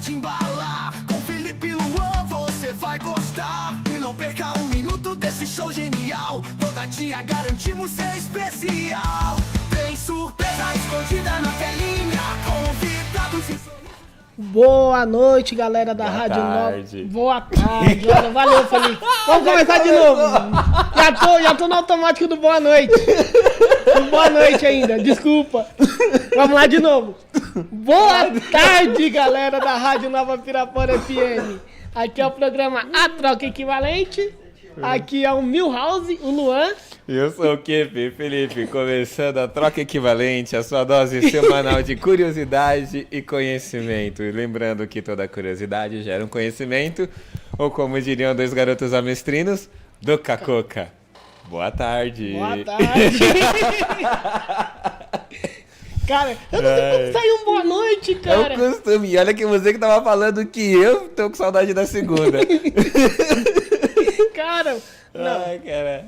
te embalar. Com Felipe Luan você vai gostar. E não perca um minuto desse show genial. Toda dia garantimos ser especial. Tem surpresa escondida na telinha. Convidados e sorrisos. Boa noite, galera da Boa Rádio tarde. Nova. Boa tarde. Olha, valeu, Felipe. Vamos começar de novo. Já tô no automático do boa noite. Boa noite ainda, desculpa. Vamos lá de novo. Boa tarde, galera da Rádio Nova Pirapora FM. Aqui é o programa A Troca Equivalente. Aqui é o Milhouse, o Luan. Eu sou o Kepe, Felipe, começando a Troca Equivalente, a sua dose semanal de curiosidade e conhecimento. E lembrando que toda curiosidade gera um conhecimento, ou como diriam dois garotos amestrinos, do Cacoca. Boa tarde. Boa tarde. Cara, eu não sei como sair um boa noite, cara. É o costume. E olha que você que tava falando que eu tô com saudade da segunda. Cara, não. Ai, cara.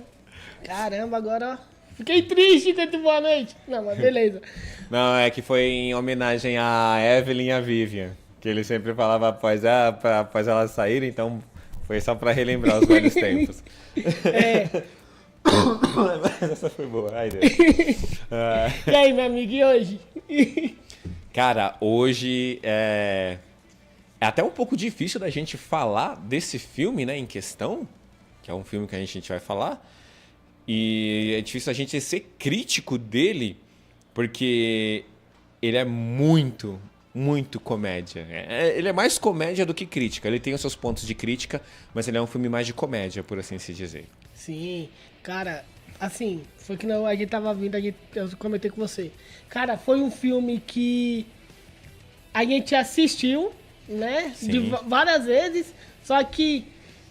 Caramba, agora ó, fiquei triste com esse boa noite. Não, mas beleza. Não, é que foi em homenagem a Evelyn e a Vivian, que ele sempre falava após elas saírem, então foi só pra relembrar os velhos tempos. É. Mas essa foi boa. Ai, Deus. E aí, meu amigo, e hoje? Cara, hoje é até um pouco difícil da gente falar desse filme, né, em questão, que é um filme que a gente vai falar, e é difícil a gente ser crítico dele, porque ele é muito, muito comédia. Ele é mais comédia do que crítica. Ele tem os seus pontos de crítica, mas ele é um filme mais de comédia, por assim se dizer. Sim, cara, assim, foi que não, a gente tava vindo, eu comentei com você. Cara, foi um filme que a gente assistiu, né, Sim. várias vezes, só que,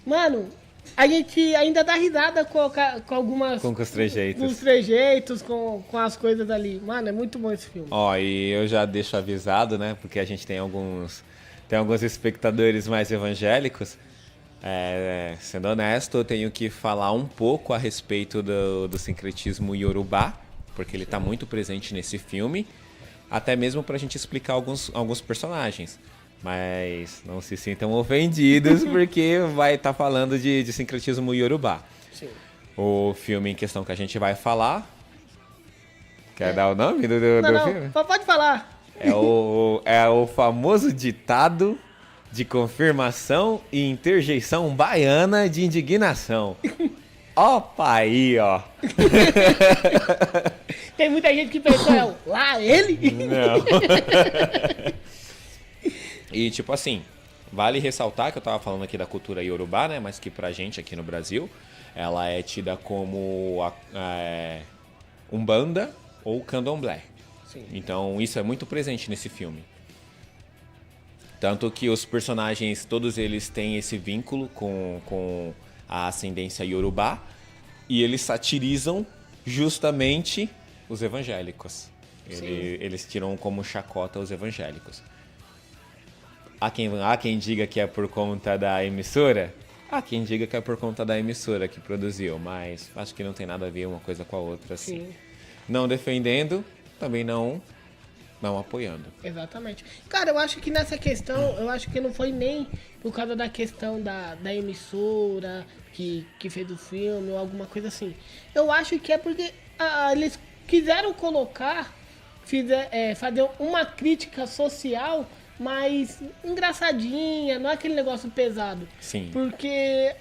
mano, a gente ainda dá risada com algumas... Com os trejeitos. Com os trejeitos, com as coisas ali. Mano, é muito bom esse filme. Ó, e eu já deixo avisado, né, porque a gente tem alguns espectadores mais evangélicos. Sendo honesto, eu tenho que falar um pouco a respeito do sincretismo iorubá, porque ele está muito presente nesse filme, até mesmo para a gente explicar alguns personagens. Mas não se sintam ofendidos, porque vai estar falando de sincretismo iorubá. Sim. O filme em questão que a gente vai falar... Quer dar o nome do filme? Não, pode falar. É o famoso ditado de confirmação e interjeição baiana de indignação. Opa aí, ó. Tem muita gente que pensou, lá ele? Não. E tipo assim, vale ressaltar que eu tava falando aqui da cultura iorubá, né? Mas que pra gente aqui no Brasil, ela é tida como Umbanda ou Candomblé. Sim. Então isso é muito presente nesse filme. Tanto que os personagens, todos eles têm esse vínculo com a ascendência iorubá e eles satirizam justamente os evangélicos. Eles tiram como chacota os evangélicos. Há quem diga que é por conta da emissora, há quem diga que é por conta da emissora que produziu, mas acho que não tem nada a ver uma coisa com a outra, assim. Sim. Não defendendo, também não apoiando. Exatamente. Cara, eu acho que nessa questão, eu acho que não foi nem por causa da questão da emissora que fez o filme ou alguma coisa assim. Eu acho que é porque eles quiseram colocar, fazer uma crítica social mais engraçadinha, não é aquele negócio pesado. Sim. Porque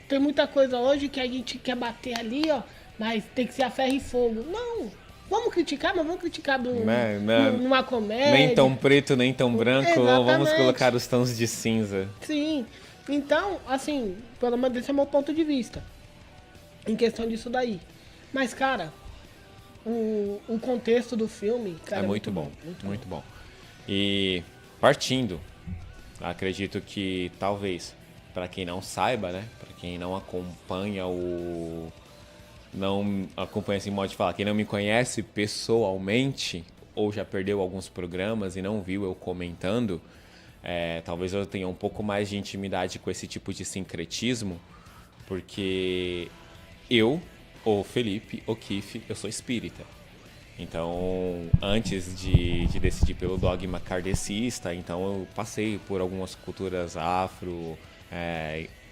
tem muita coisa hoje que a gente quer bater ali, ó, mas tem que ser a ferro e fogo. Não! Vamos criticar, mas vamos criticar numa comédia. Nem tão preto, nem tão branco. Exatamente. Vamos colocar os tons de cinza. Sim. Então, assim, pelo menos esse é o meu ponto de vista. Em questão disso daí. Mas, cara, o contexto do filme, cara, é muito bom. Muito bom. E partindo, acredito que talvez, para quem não saiba, né? Para quem não acompanha não acompanha assim, modo de falar, quem não me conhece pessoalmente ou já perdeu alguns programas e não viu eu comentando, talvez eu tenha um pouco mais de intimidade com esse tipo de sincretismo, porque eu, o Felipe, o Kiff, eu sou espírita. Então, antes de decidir pelo dogma kardecista, então eu passei por algumas culturas afro,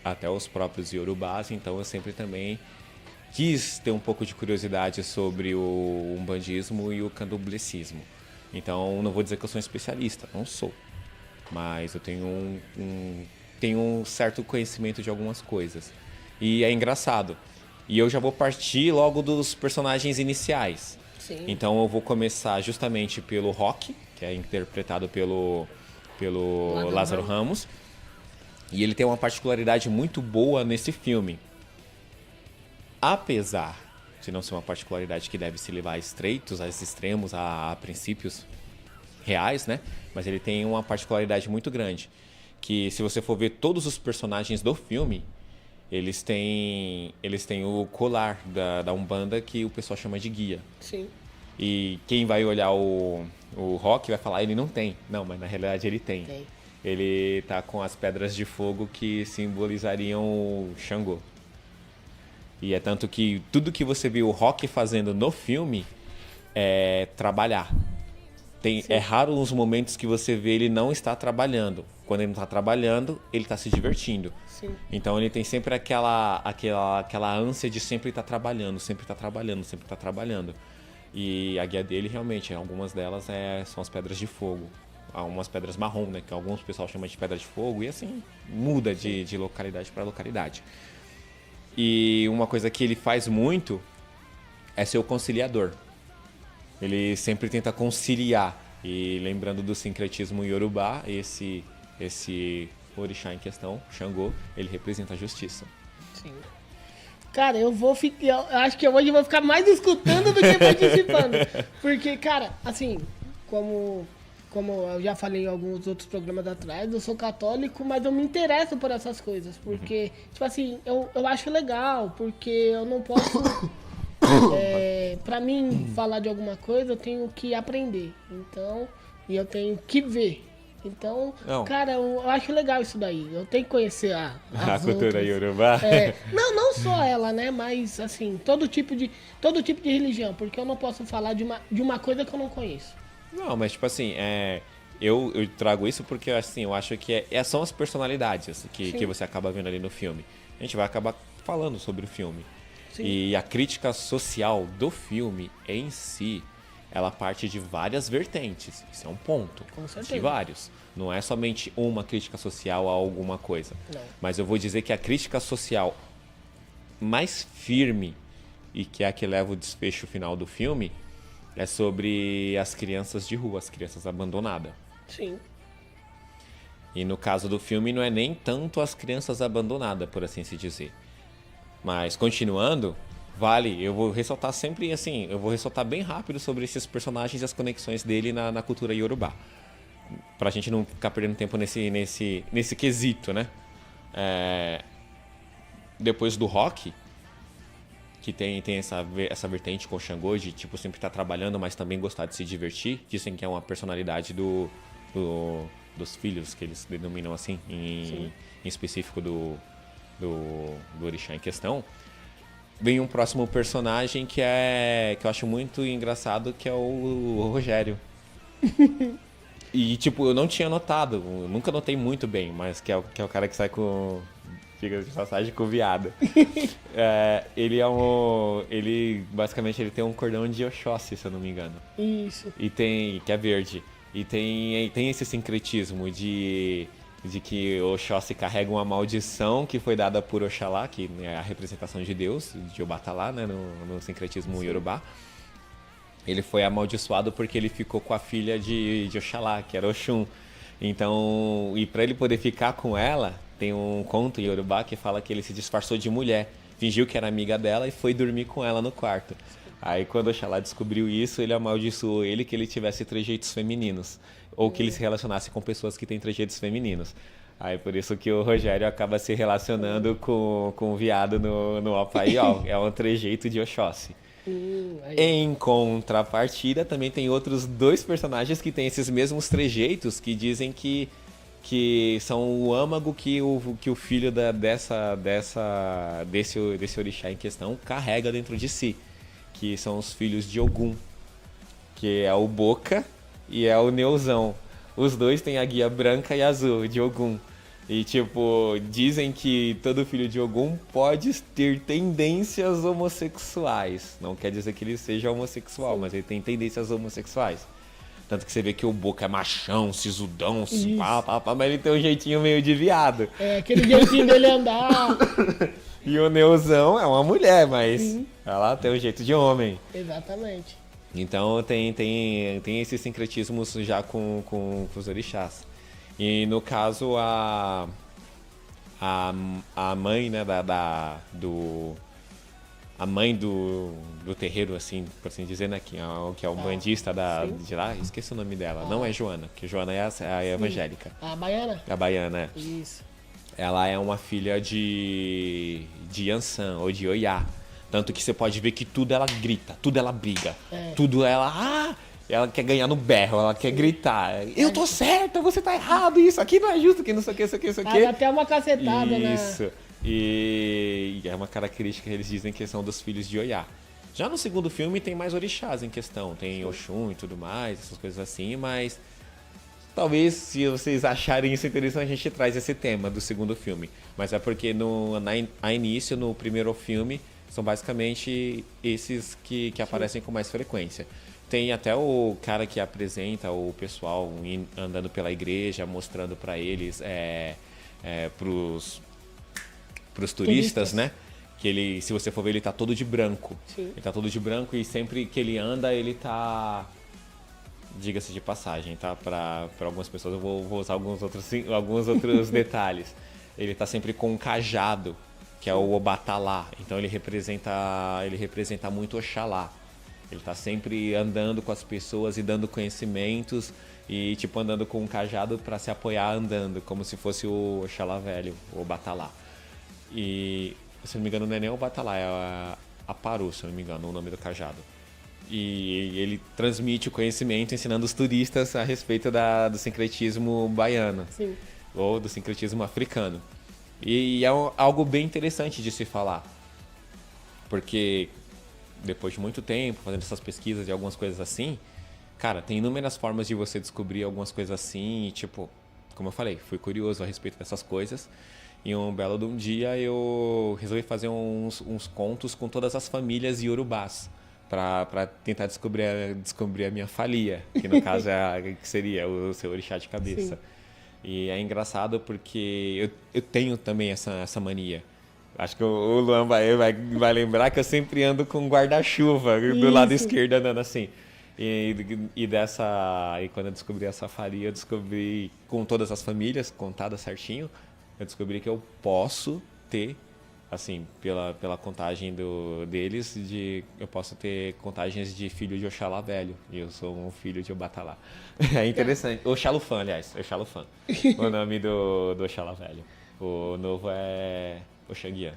até os próprios iorubás, então eu sempre também quis ter um pouco de curiosidade sobre o umbandismo e o candomblecismo. Então, não vou dizer que eu sou um especialista, não sou, mas eu tenho um certo conhecimento de algumas coisas. E é engraçado. E eu já vou partir logo dos personagens iniciais. Sim. Então eu vou começar justamente pelo Rock, que é interpretado pelo Lázaro Ramos. E ele tem uma particularidade muito boa nesse filme. Apesar de não ser uma particularidade que deve se levar a extremos, a princípios reais, né? Mas ele tem uma particularidade muito grande. Que se você for ver todos os personagens do filme, eles têm o colar da Umbanda que o pessoal chama de guia. Sim. E quem vai olhar o Rock vai falar, ele não tem. Não, mas na realidade ele tem. Ele tá com as pedras de fogo que simbolizariam o Xangô. E é tanto que tudo que você viu o Rock fazendo no filme é trabalhar. É raro os momentos que você vê ele não está trabalhando. Quando ele não está trabalhando, ele está se divertindo. Sim. Então ele tem sempre aquela ânsia de sempre estar trabalhando, sempre estar trabalhando, sempre estar trabalhando. E a guia dele realmente, algumas delas são as pedras de fogo. Há umas pedras marrom, né? Que alguns pessoal chamam de pedra de fogo. E assim, muda de localidade para localidade. E uma coisa que ele faz muito é ser o conciliador. Ele sempre tenta conciliar. E lembrando do sincretismo iorubá, esse orixá em questão, Xangô, ele representa a justiça. Sim. Cara, eu acho que hoje eu vou ficar mais escutando do que participando. Porque, cara, assim, como eu já falei em alguns outros programas atrás, eu sou católico, mas eu me interesso por essas coisas. Porque, tipo assim, eu acho legal, porque eu não posso... pra mim, falar de alguma coisa, eu tenho que aprender. Então, e eu tenho que ver. Então, cara, eu acho legal isso daí. Eu tenho que conhecer a cultura iorubá. Não só ela, né? Mas, assim, todo tipo de religião. Porque eu não posso falar de uma coisa que eu não conheço. Não, mas tipo assim, eu trago isso porque assim, eu acho que são as personalidades que você acaba vendo ali no filme. A gente vai acabar falando sobre o filme. Sim. E a crítica social do filme em si, ela parte de várias vertentes. Isso é um ponto. Com certeza. De vários. Não é somente uma crítica social a alguma coisa. Não. Mas eu vou dizer que a crítica social mais firme e que é a que leva o desfecho final do filme é sobre as crianças de rua, as crianças abandonadas. Sim. E no caso do filme não é nem tanto as crianças abandonadas, por assim se dizer. Mas continuando, eu vou ressaltar sempre assim, eu vou ressaltar bem rápido sobre esses personagens e as conexões dele na cultura iorubá. Pra gente não ficar perdendo tempo nesse quesito, né? Depois do Rock, que tem essa vertente com o Xangô de tipo sempre estar trabalhando, mas também gostar de se divertir. Dizem que é uma personalidade dos filhos, que eles denominam assim, em específico do orixá em questão. Vem um próximo personagem que eu acho muito engraçado, que é o Rogério. E tipo, eu não tinha notado, eu nunca notei muito bem, mas que é o cara que sai com... Fica de passagem com o viado. Ele basicamente ele tem um cordão de Oxóssi, se eu não me engano. Isso. E que é verde. E tem esse sincretismo de que Oxóssi carrega uma maldição que foi dada por Oxalá, que é a representação de Deus, de Obatalá, né, no sincretismo iorubá. Ele foi amaldiçoado porque ele ficou com a filha de Oxalá, que era Oxum. Então, e para ele poder ficar com ela, tem um conto iorubá que fala que ele se disfarçou de mulher, fingiu que era amiga dela e foi dormir com ela no quarto. Aí quando Oxalá descobriu isso, ele amaldiçoou ele que ele tivesse trejeitos femininos, ou que ele se relacionasse com pessoas que têm trejeitos femininos. Aí por isso que o Rogério acaba se relacionando com o viado no Opaiol, é um trejeito de Oxóssi. Em contrapartida, também tem outros dois personagens que têm esses mesmos trejeitos, que dizem que são o âmago que o filho desse orixá em questão carrega dentro de si, que são os filhos de Ogum. que é o Boca e é o Neuzão. Os dois têm a guia branca e azul de Ogum. E, tipo, dizem que todo filho de Ogum pode ter tendências homossexuais. Não quer dizer que ele seja homossexual, mas ele tem tendências homossexuais. Tanto que você vê que o Boca é machão, sisudão, mas ele tem um jeitinho meio de viado. É, aquele jeitinho dele andar. E o Neuzão é uma mulher, mas ela tem um jeito de homem. Exatamente. Então tem esses sincretismos já com os orixás. E no caso a mãe, né, a mãe do terreiro, assim, por assim dizer, né, que é o bandista de lá, esqueci o nome dela, não é Joana, porque Joana é a evangélica. A baiana? A baiana, é. Isso. Ela é uma filha de Yansan, ou de Oiá. Tanto que você pode ver que tudo ela grita, tudo ela briga, tudo ela quer ganhar no berro, ela quer gritar. Eu tô certa, você tá errado, isso aqui não é justo, que não sei o que, isso aqui, isso aqui. Dá até uma cacetada, né? Isso. E é uma característica que eles dizem que são dos filhos de Oiá. Já no segundo filme tem mais orixás em questão, tem Oxum e tudo mais, essas coisas assim, mas talvez se vocês acharem isso interessante a gente traz esse tema do segundo filme. Mas é porque a início, no primeiro filme, são basicamente esses que aparecem com mais frequência. Tem até o cara que apresenta o pessoal andando pela igreja, mostrando para eles, pros turistas, né? Que ele, se você for ver, ele tá todo de branco. Sim. Ele tá todo de branco e sempre que ele anda, ele tá... Diga-se de passagem, tá? Para algumas pessoas, eu vou usar alguns outros detalhes. Ele tá sempre com um cajado, que é o Obatalá. Então ele representa muito Oxalá. Ele tá sempre andando com as pessoas e dando conhecimentos e tipo andando com um cajado para se apoiar andando, como se fosse o Oxalá velho, o Obatalá. E, se não me engano, não é nem o Obatalá, é a Paru, se não me engano, o nome do cajado. E ele transmite o conhecimento ensinando os turistas a respeito do sincretismo baiano. Sim. Ou do sincretismo africano. E é algo bem interessante de se falar. Porque depois de muito tempo fazendo essas pesquisas de algumas coisas assim, cara, tem inúmeras formas de você descobrir algumas coisas assim. E tipo, como eu falei, fui curioso a respeito dessas coisas. E um belo de um dia eu resolvi fazer uns contos com todas as famílias iorubás. Para tentar descobrir a minha falia, que no caso que seria o seu orixá de cabeça. Sim. E é engraçado porque eu tenho também essa mania. Acho que o Luan vai lembrar que eu sempre ando com guarda-chuva do lado esquerdo andando assim. E quando eu descobri essa falia, eu descobri com todas as famílias, contadas certinho, eu descobri que eu posso ter, assim, pela contagem deles, eu posso ter contagens de filho de Oxalá velho. E eu sou um filho de Obatalá. É interessante. Oxalufã, aliás. Oxalufã. O nome do Oxalá velho. O novo é Oxanguian.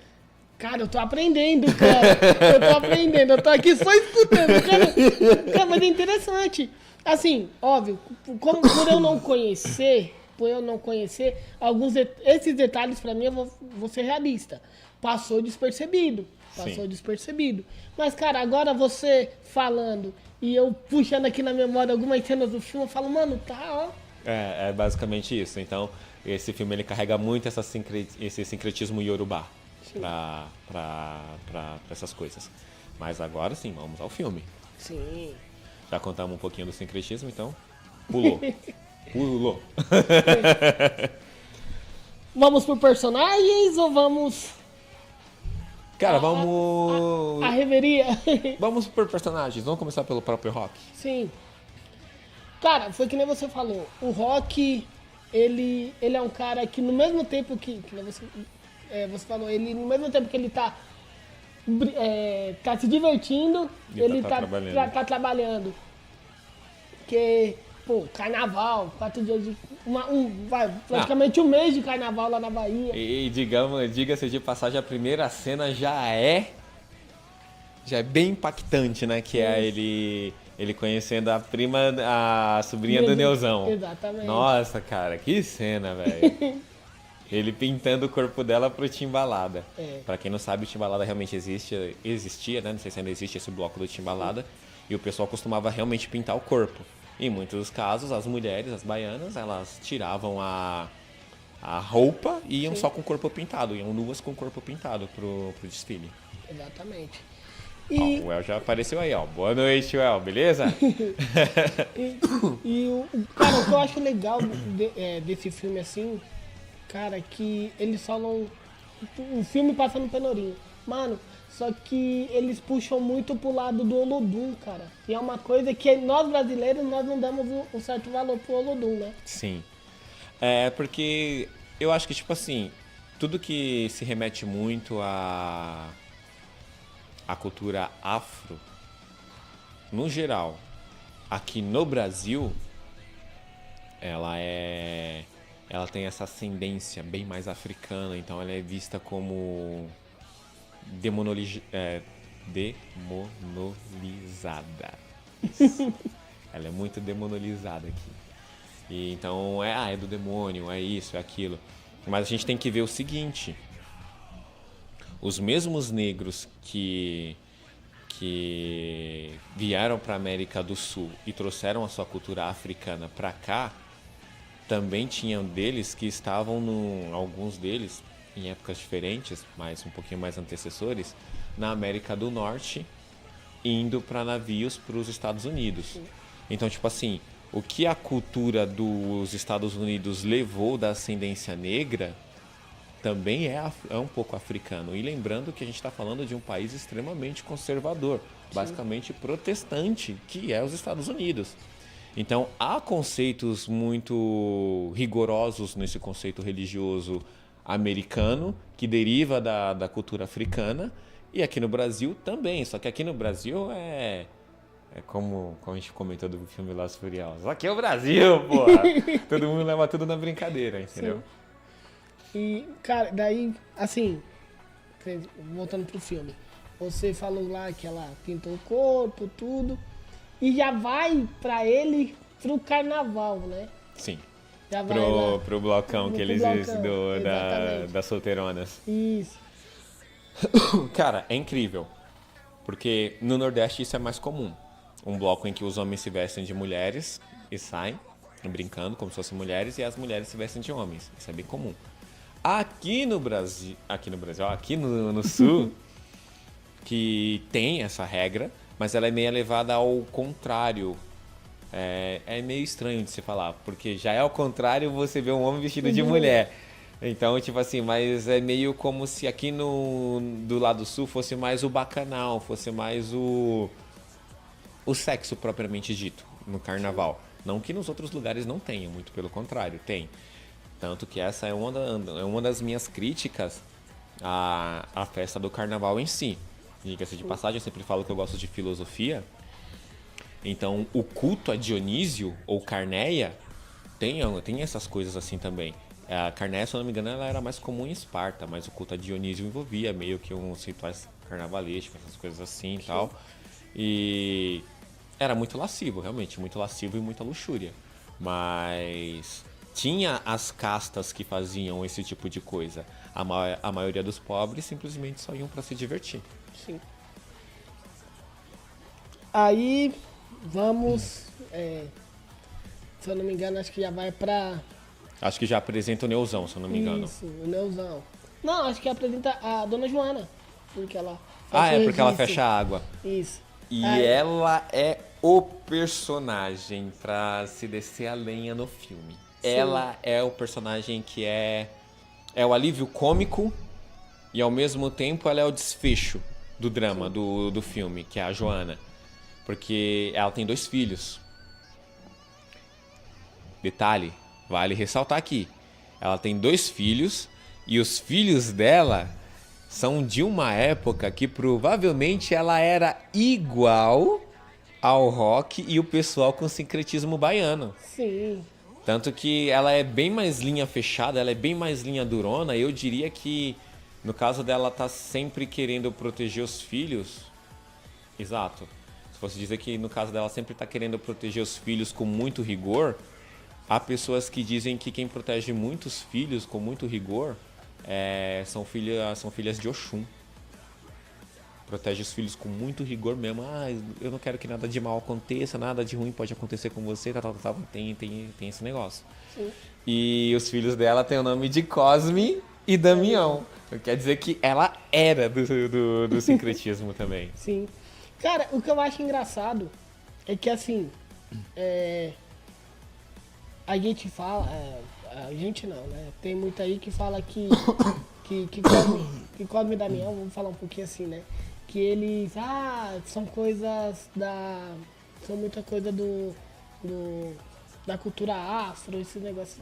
Cara, eu tô aprendendo, cara. Eu tô aprendendo. Eu tô aqui só escutando, cara. Mas é interessante. Assim, óbvio, por eu não conhecer, esses detalhes pra mim eu vou ser realista. Passou despercebido. Mas, cara, agora você falando e eu puxando aqui na memória algumas cenas do filme, eu falo, mano, tá, ó. É basicamente isso. Então, esse filme ele carrega muito esse sincretismo iorubá pra essas coisas. Mas agora sim, vamos ao filme. Sim. Já contamos um pouquinho do sincretismo, então pulou. Pulou. Vamos por personagens ou vamos... Cara, vamos... A reveria. Vamos por personagens. Vamos começar pelo próprio Rock. Sim. Cara, foi que nem você falou. O Rock, ele é um cara que no mesmo tempo que você falou, ele no mesmo tempo que ele tá se divertindo, ele tá trabalhando. Porque, pô, carnaval, 4 dias de... praticamente um mês de carnaval lá na Bahia. E diga-se de passagem, a primeira cena já é bem impactante, né? Que é ele conhecendo a sobrinha do Neuzão. Exatamente. Nossa, cara, que cena, velho. Ele pintando o corpo dela pro Timbalada. É. Pra quem não sabe, o Timbalada realmente existia, né? Não sei se ainda existe esse bloco do Timbalada. E o pessoal costumava realmente pintar o corpo. Em muitos casos, as mulheres, as baianas, elas tiravam a roupa e iam só com o corpo pintado. Iam nuas com o corpo pintado pro desfile. Exatamente. Ó, E, o El já apareceu aí, ó. Boa noite, El, beleza? cara, o que eu acho legal desse filme assim, cara, que eles falam o filme passa no Pelourinho. Mano, só que eles puxam muito pro lado do Olodum, cara. E é uma coisa que nós brasileiros, nós não damos um certo valor pro Olodum, né? Sim. É porque eu acho que, tipo assim, tudo que se remete muito à cultura afro, no geral, aqui no Brasil, ela tem essa ascendência bem mais africana, então ela é vista como demonolizada. Isso. Ela é muito demonolizada aqui. E então é do demônio, é isso, é aquilo. Mas a gente tem que ver o seguinte: os mesmos negros que vieram para a América do Sul e trouxeram a sua cultura africana para cá, também tinham deles que estavam alguns deles em épocas diferentes, mas um pouquinho mais antecessores, na América do Norte, indo para navios para os Estados Unidos. Então, tipo assim, o que a cultura dos Estados Unidos levou da ascendência negra também é um pouco africano. E lembrando que a gente está falando de um país extremamente conservador, basicamente protestante, que é os Estados Unidos. Então, há conceitos muito rigorosos nesse conceito religioso americano, que deriva da cultura africana, e aqui no Brasil também. Só que aqui no Brasil é como a gente comentou do filme Los Furiosos. Aqui é o Brasil, porra! Todo mundo leva tudo na brincadeira, entendeu? Sim. E, cara, daí, assim, voltando pro filme, você falou lá que ela pintou o corpo, tudo, e já vai pra ele pro carnaval, né? Sim. Já vai lá. Pro blocão que eles das solteironas. Isso. Cara, é incrível. Porque no Nordeste isso é mais comum. Um bloco em que os homens se vestem de mulheres e saem brincando como se fossem mulheres, e as mulheres se vestem de homens. Isso é bem comum. Aqui no Sul, que tem essa regra, mas ela é meio levada ao contrário. É meio estranho de se falar, porque já é ao contrário você vê um homem vestido de mulher. Então, tipo assim, mas é meio como se aqui do lado sul fosse mais o bacanal, fosse mais o sexo propriamente dito, no carnaval. Não que nos outros lugares não tenha, muito pelo contrário, tem. Tanto que essa é uma das minhas críticas à festa do carnaval em si. Diga-se de passagem, eu sempre falo que eu gosto de filosofia. Então, o culto a Dionísio ou Carneia tem essas coisas assim também. A Carneia, se eu não me engano, ela era mais comum em Esparta, mas o culto a Dionísio envolvia meio que uns rituais carnavalescos, essas coisas assim e tal. E era muito lascivo, realmente, muito lascivo e muita luxúria. Mas tinha as castas que faziam esse tipo de coisa. A maioria dos pobres simplesmente só iam para se divertir. Sim. Aí vamos, se eu não me engano, acho que já vai pra... Acho que já apresenta o Neuzão, se eu não me engano. Isso, o Neuzão. Não, acho que apresenta a Dona Joana, porque ela... Porque ela fecha a água. Isso. E ela é o personagem pra se descer a lenha no filme. Sim. Ela é o personagem que é o alívio cômico e ao mesmo tempo ela é o desfecho do drama do filme, que é a Joana. Porque ela tem 2 filhos. Detalhe, vale ressaltar aqui. Ela tem 2 filhos e os filhos dela são de uma época que provavelmente ela era igual ao rock e o pessoal com sincretismo baiano. Sim. Tanto que ela é bem mais linha fechada, ela é bem mais linha durona. Eu diria que no caso dela tá sempre querendo proteger os filhos. Exato. Se fosse dizer que no caso dela sempre tá querendo proteger os filhos com muito rigor, há pessoas que dizem que quem protege muitos filhos com muito rigor são filhas de Oxum. Protege os filhos com muito rigor mesmo. Eu não quero que nada de mal aconteça, nada de ruim pode acontecer com você, tal. Tem esse negócio. Sim. E os filhos dela têm o nome de Cosme e Damião. Quer dizer que ela era do sincretismo também. Sim. Cara, o que eu acho engraçado é que, assim, a gente fala... a gente não, né? Tem muito aí que fala que Cosme e Damião, vamos falar um pouquinho assim, né? Que eles, são coisas são muita coisa da cultura afro, esse negócio.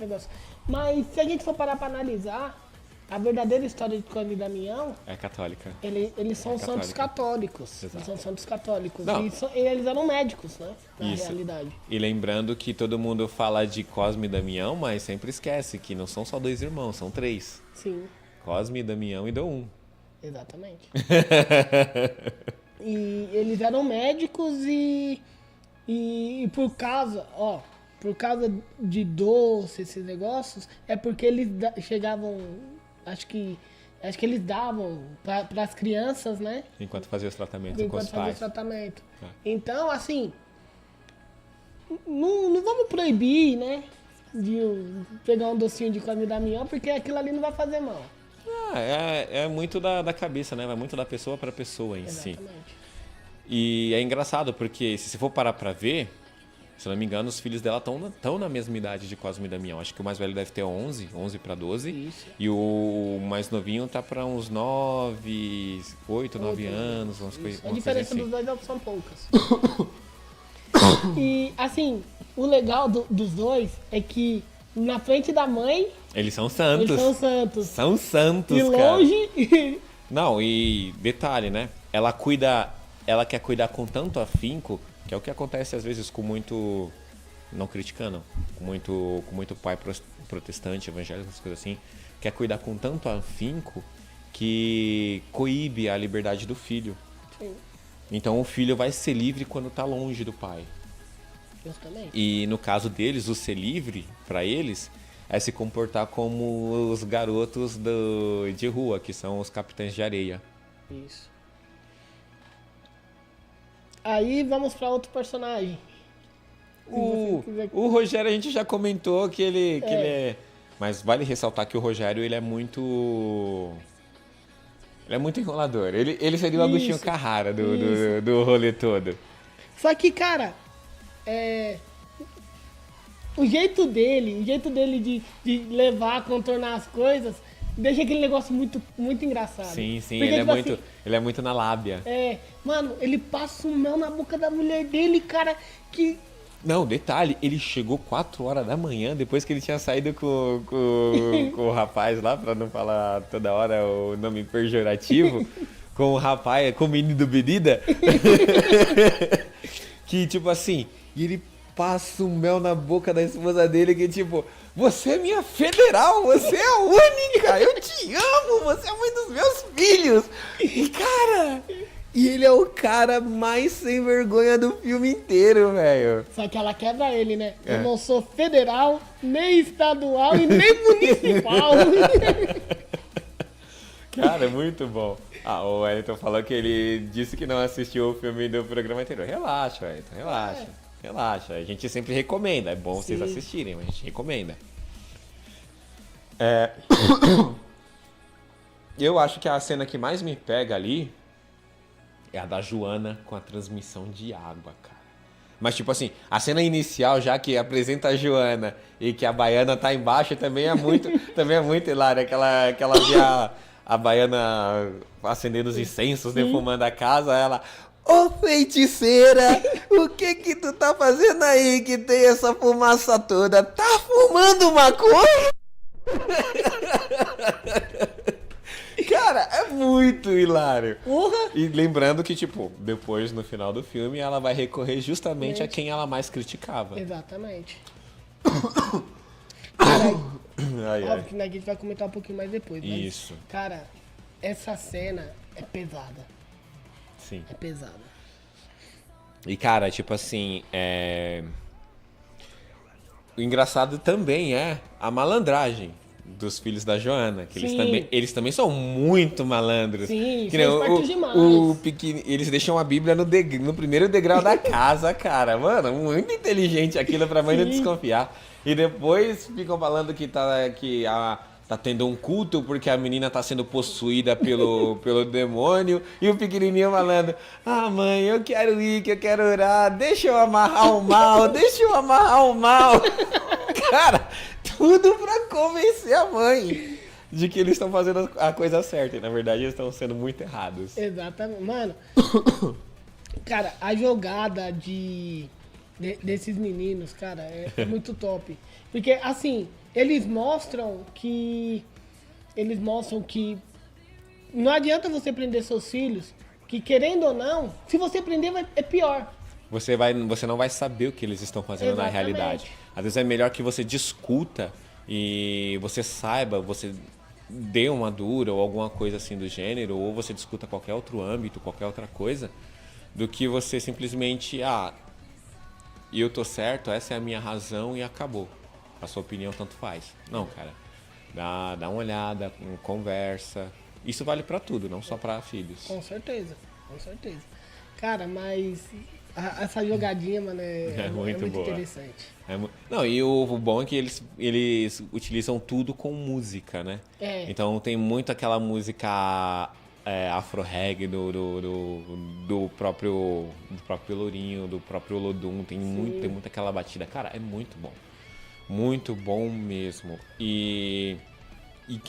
Mas se a gente for parar pra analisar, a verdadeira história de Cosme e Damião, É católica. eles são santos católicos. Exato. Eles são santos católicos. Não. E eles eram médicos, né? Na Isso. realidade. E lembrando que todo mundo fala de Cosme e Damião, mas sempre esquece que não são só 2 irmãos, são 3. Sim, Cosme, Damião e Dom. exatamente. E eles eram médicos e por causa de doce, esses negócios, é porque eles chegavam, acho que eles davam para as crianças, né? Enquanto fazia os tratamentos com Enquanto os fazia o pais. tratamento. É. Então, assim, não vamos proibir, né? De pegar um docinho de Cosme e Damião, porque aquilo ali não vai fazer mal. É muito da cabeça, né? Vai muito da pessoa para pessoa em si. Exatamente. E é engraçado, porque se você for parar pra ver, se eu não me engano, os filhos dela estão na mesma idade de Cosme e Damião. Acho que o mais velho deve ter 11 para 12. Isso. E o mais novinho tá pra uns 9, 8, 9 anos, umas coisas A diferença assim. dos dois são poucas. E, assim, o legal dos dois é que na frente da mãe, Eles são santos. eles são santos. São santos, E cara. longe, Não, e detalhe, né? Ela quer cuidar com tanto afinco, que é o que acontece às vezes com muito, não criticando, com muito pai protestante, evangélico, essas coisas assim, quer cuidar com tanto afinco que coíbe a liberdade do filho. sim, Então o filho vai ser livre quando tá longe do pai. justamente. E no caso deles, o ser livre, pra eles, é se comportar como os garotos de rua, que são os capitães de areia. Isso. Aí vamos pra outro personagem. O, você quiser- o Rogério a gente já comentou que ele é... Mas vale ressaltar que o Rogério, ele é muito enrolador. Ele seria o Agostinho Isso. Carrara do rolê todo. Só que, cara, o jeito dele de levar, contornar as coisas, deixa aquele negócio muito, muito engraçado. Sim, Porque, ele tipo é muito na lábia. mano, ele passa um mel na boca da mulher dele, cara, que... Não, detalhe, ele chegou 4 horas da manhã, depois que ele tinha saído com o rapaz lá, pra não falar toda hora o nome pejorativo, com o rapaz, com o menino do Benida, que tipo assim, e ele passa um mel na boca da esposa dele, que tipo, você é minha federal, você é a única, eu te amo, você é a mãe dos meus filhos. E cara... E ele é o cara mais sem vergonha do filme inteiro, velho. Só que ela quebra ele, né? Eu não sou federal, nem estadual e nem municipal. Cara, é muito bom. O Wellington falou que ele disse que não assistiu o filme do programa anterior. Relaxa, Wellington, relaxa. Relaxa, a gente sempre recomenda. É bom vocês Sim. assistirem, mas a gente recomenda. Eu acho que a cena que mais me pega ali é a da Joana com a transmissão de água, cara. Mas, tipo assim, a cena inicial, já que apresenta a Joana e que a baiana tá embaixo, também é muito hilário. Aquela vê a baiana acendendo os incensos, defumando a casa, ela... Ô feiticeira, o que tu tá fazendo aí que tem essa fumaça toda? Tá fumando maconha? Cara, é muito hilário. Porra! E lembrando que, tipo, depois, no final do filme, ela vai recorrer justamente a quem ela mais criticava. Exatamente. Cara, Ai, óbvio ai. que a gente vai comentar um pouquinho mais depois. Mas, Isso. cara, essa cena é pesada. Sim. É pesada. E, cara, tipo assim, o engraçado também é a malandragem dos filhos da Joana, que Sim. eles também são muito malandros. Sim, que nem são espertos demais. eles deixam a Bíblia no primeiro degrau da casa, cara. Mano, muito inteligente aquilo pra mãe não Sim. desconfiar. E depois ficam falando que tá tendo um culto porque a menina tá sendo possuída pelo demônio. E o pequenininho falando, ah, mãe, eu quero ir, que eu quero orar. Deixa eu amarrar o mal, deixa eu amarrar o mal. Cara, tudo pra convencer a mãe de que eles estão fazendo a coisa certa. E na verdade eles estão sendo muito errados. Exatamente. Mano, cara, a jogada desses meninos, cara, é muito top. Porque, assim, eles mostram que não adianta você prender seus filhos, que querendo ou não, se você prender é pior. Você não vai saber o que eles estão fazendo na Exatamente. realidade. Às vezes é melhor que você discuta e você saiba, você dê uma dura ou alguma coisa assim do gênero, ou você discuta qualquer outro âmbito, qualquer outra coisa, do que você simplesmente, eu tô certo, essa é a minha razão e acabou. A sua opinião tanto faz. Não, cara. Dá uma olhada, conversa. Isso vale pra tudo, não só pra filhos. Com certeza. Cara, mas essa jogadinha, mano, é muito boa. interessante. Não, e o bom é que eles utilizam tudo com música, né? É. Então tem muito aquela música afro-reggae do próprio Pelourinho, do próprio Olodum. Tem muito aquela batida. Cara, é muito bom. Muito bom mesmo. E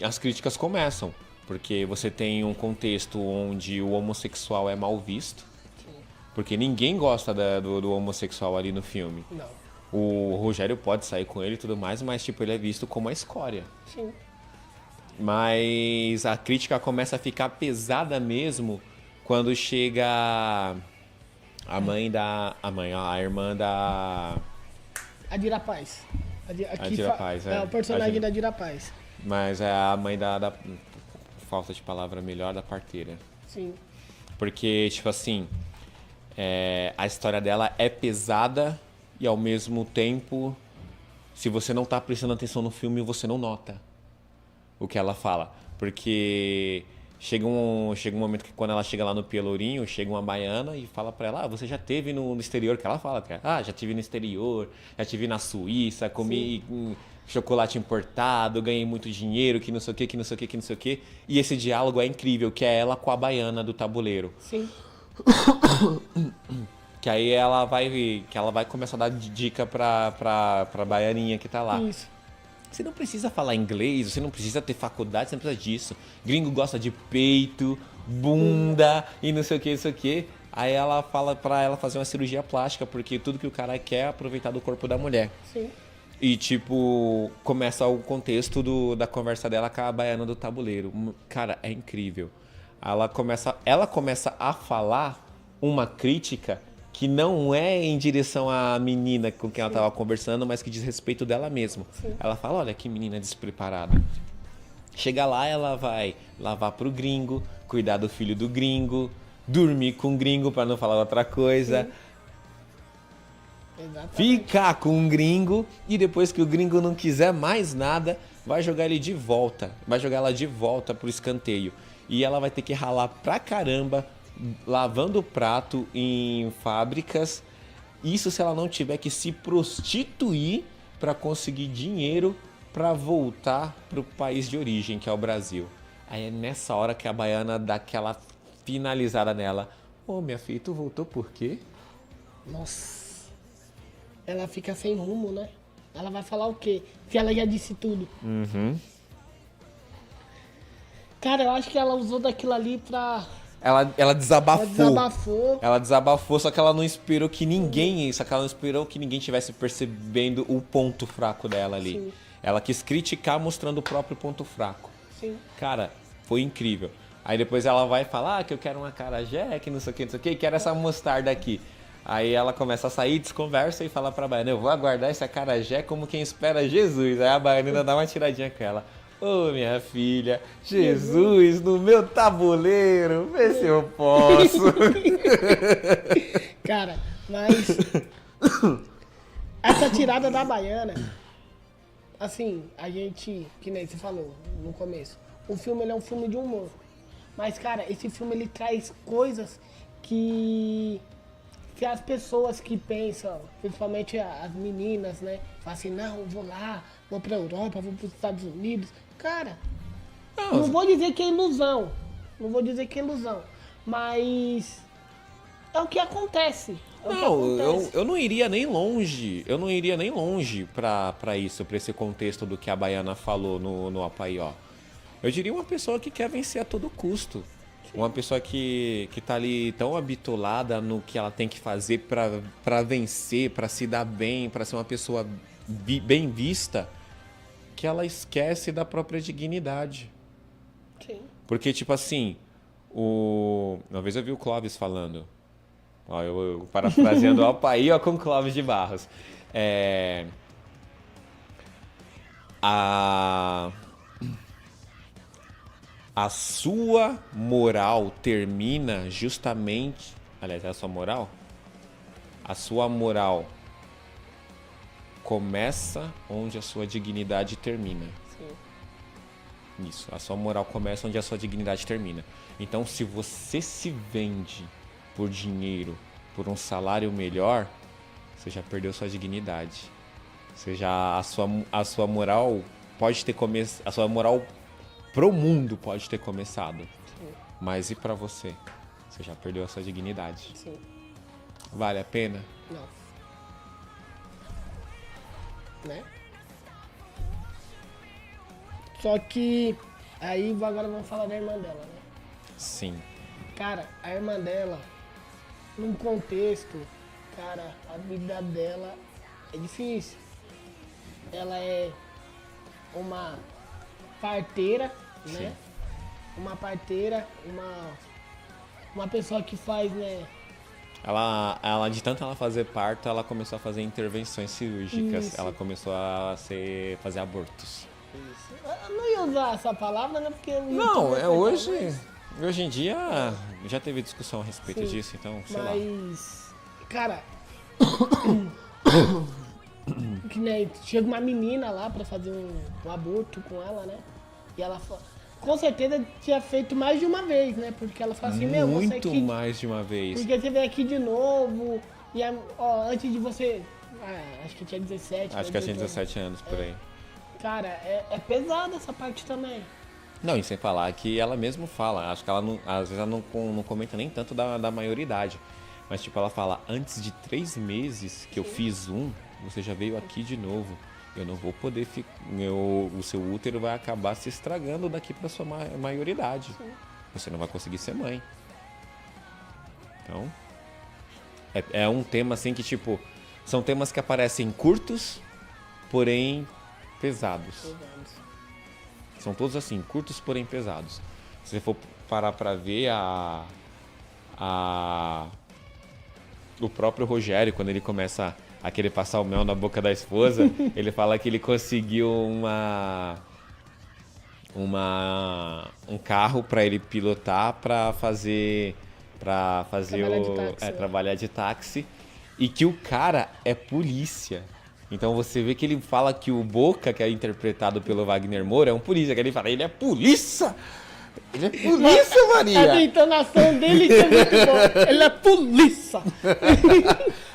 as críticas começam, porque você tem um contexto onde o homossexual é mal visto. Porque ninguém gosta do homossexual ali no filme. Não. O Rogério pode sair com ele e tudo mais, mas tipo, ele é visto como a escória. Sim. Mas a crítica começa a ficar pesada mesmo quando chega a irmã da... A Dira Paz. A Dira Paz, é o personagem da Dira Paz. Mas é a mãe da falta de palavra melhor, da parteira. Sim. Porque, tipo assim, a história dela é pesada e ao mesmo tempo, se você não tá prestando atenção no filme, você não nota o que ela fala. Porque chega um momento que quando ela chega lá no Pelourinho, chega uma baiana e fala pra ela, você já teve no exterior, que ela fala, já tive no exterior, já tive na Suíça, comi chocolate importado, ganhei muito dinheiro, que não sei o que. E esse diálogo é incrível, que é ela com a baiana do tabuleiro. Sim. Que aí ela vai começar a dar dica pra baianinha que tá lá. Isso. Você não precisa falar inglês, você não precisa ter faculdade, você não precisa disso. Gringo gosta de peito, bunda e não sei o que. Aí ela fala pra ela fazer uma cirurgia plástica, porque tudo que o cara quer é aproveitar do corpo da mulher. Sim. E, tipo, começa o contexto da conversa dela com a baiana do tabuleiro. Cara, é incrível. Ela começa a falar uma crítica que não é em direção à menina com quem ela estava conversando, mas que diz respeito dela mesma. Sim. Ela fala, olha que menina despreparada. Chega lá, ela vai lavar pro gringo, cuidar do filho do gringo, dormir com o gringo, para não falar outra coisa. Sim. Exatamente. Ficar com um gringo e depois que o gringo não quiser mais nada, vai jogar ele de volta. Vai jogar ela de volta pro escanteio. E ela vai ter que ralar pra caramba, lavando prato em fábricas. Isso se ela não tiver que se prostituir para conseguir dinheiro para voltar pro país de origem, que é o Brasil. Aí é nessa hora que a baiana dá aquela finalizada nela. Ô, minha filha, tu voltou por quê? Nossa. Ela fica sem rumo, né? Ela vai falar o quê? Se ela já disse tudo. Uhum. Cara, eu acho que ela usou daquilo ali pra... Ela desabafou. Ela desabafou. Ela desabafou, só que ela não esperou que ninguém estivesse percebendo o ponto fraco dela ali. Sim. Ela quis criticar mostrando o próprio ponto fraco. Sim. Cara, foi incrível. Aí depois ela vai falar que eu quero uma acarajé, que não sei o que, e quero essa mostarda aqui. Aí ela começa a sair, desconversa e fala pra baiana, eu vou aguardar esse acarajé como quem espera Jesus. Aí a baiana dá uma tiradinha com ela. Ô, minha filha, Jesus no meu tabuleiro, vê se eu posso. Cara, mas essa tirada da baiana assim, a gente, que nem você falou no começo, o filme ele é um filme de humor. Mas, cara, esse filme ele traz coisas que as pessoas que pensam, principalmente as meninas, né? Falam assim, não, eu vou lá, vou pra Europa, vou pros Estados Unidos. Cara, não vou dizer que é ilusão. Não vou dizer que é ilusão. Mas é o que acontece. É o que Não, acontece. eu não iria nem longe. Eu não iria nem longe pra isso, pra esse contexto do que a Baiana falou no Apaió. Eu diria uma pessoa que quer vencer a todo custo. Uma pessoa que tá ali tão habitulada no que ela tem que fazer pra vencer, pra se dar bem, pra ser uma pessoa bem vista, que ela esquece da própria dignidade. Sim. Porque, tipo assim, uma vez eu vi o Clóvis falando, ó, eu parafraseando o Alpaí com Clóvis de Barros. A sua moral termina justamente... Aliás, é a sua moral? A sua moral começa onde a sua dignidade termina. Sim. Isso, a sua moral começa onde a sua dignidade termina. Então, se você se vende por dinheiro, por um salário melhor, você já perdeu sua dignidade. Você já, a sua moral pode ter começado... A sua moral pro mundo pode ter começado. Sim. Mas e pra você? Você já perdeu a sua dignidade. Sim. Vale a pena? Não. Né? Só que aí agora vamos falar da irmã dela, né? Sim. Cara, a irmã dela, num contexto, cara, a vida dela é difícil. Ela é uma parteira, né? Uma parteira, uma pessoa que faz, né? Ela, de tanto ela fazer parto, ela começou a fazer intervenções cirúrgicas. Isso. Ela começou a fazer abortos. Isso. Eu não ia usar essa palavra, né? Porque Não, é hoje. Mas, Hoje em dia já teve discussão a respeito sim, disso, então, sei lá. mas cara, que nem chega uma menina lá pra fazer um aborto com ela, né? E ela com certeza tinha feito mais de uma vez, né? Porque ela fala assim, meu, você Muito aqui, mais de uma vez. porque você veio aqui de novo e ó, antes de você, acho que tinha 17. Acho que ela tinha 17 anos por aí. Cara, é pesada essa parte também. Não, e sem falar que ela mesmo fala, acho que ela não, às vezes ela não comenta nem tanto da maioridade. Mas tipo, ela fala, antes de 3 meses que eu fiz você já veio aqui de novo. Eu não vou poder ficar. O seu útero vai acabar se estragando daqui pra sua maioridade. Sim. Você não vai conseguir ser mãe. Então, é um tema assim que, tipo, são temas que aparecem curtos, porém pesados. São todos assim, curtos, porém pesados. Se você for parar pra ver o próprio Rogério, quando ele começa a querer passar o mel na boca da esposa, ele fala que ele conseguiu um carro para ele pilotar para fazer trabalhar de táxi, e que o cara é polícia. Então você vê que ele fala que o Boca, que é interpretado pelo Wagner Moura, é um polícia, que ele fala, ele é polícia! Ele é polícia, Maria! A entonação dele é muito boa. Ele é polícia!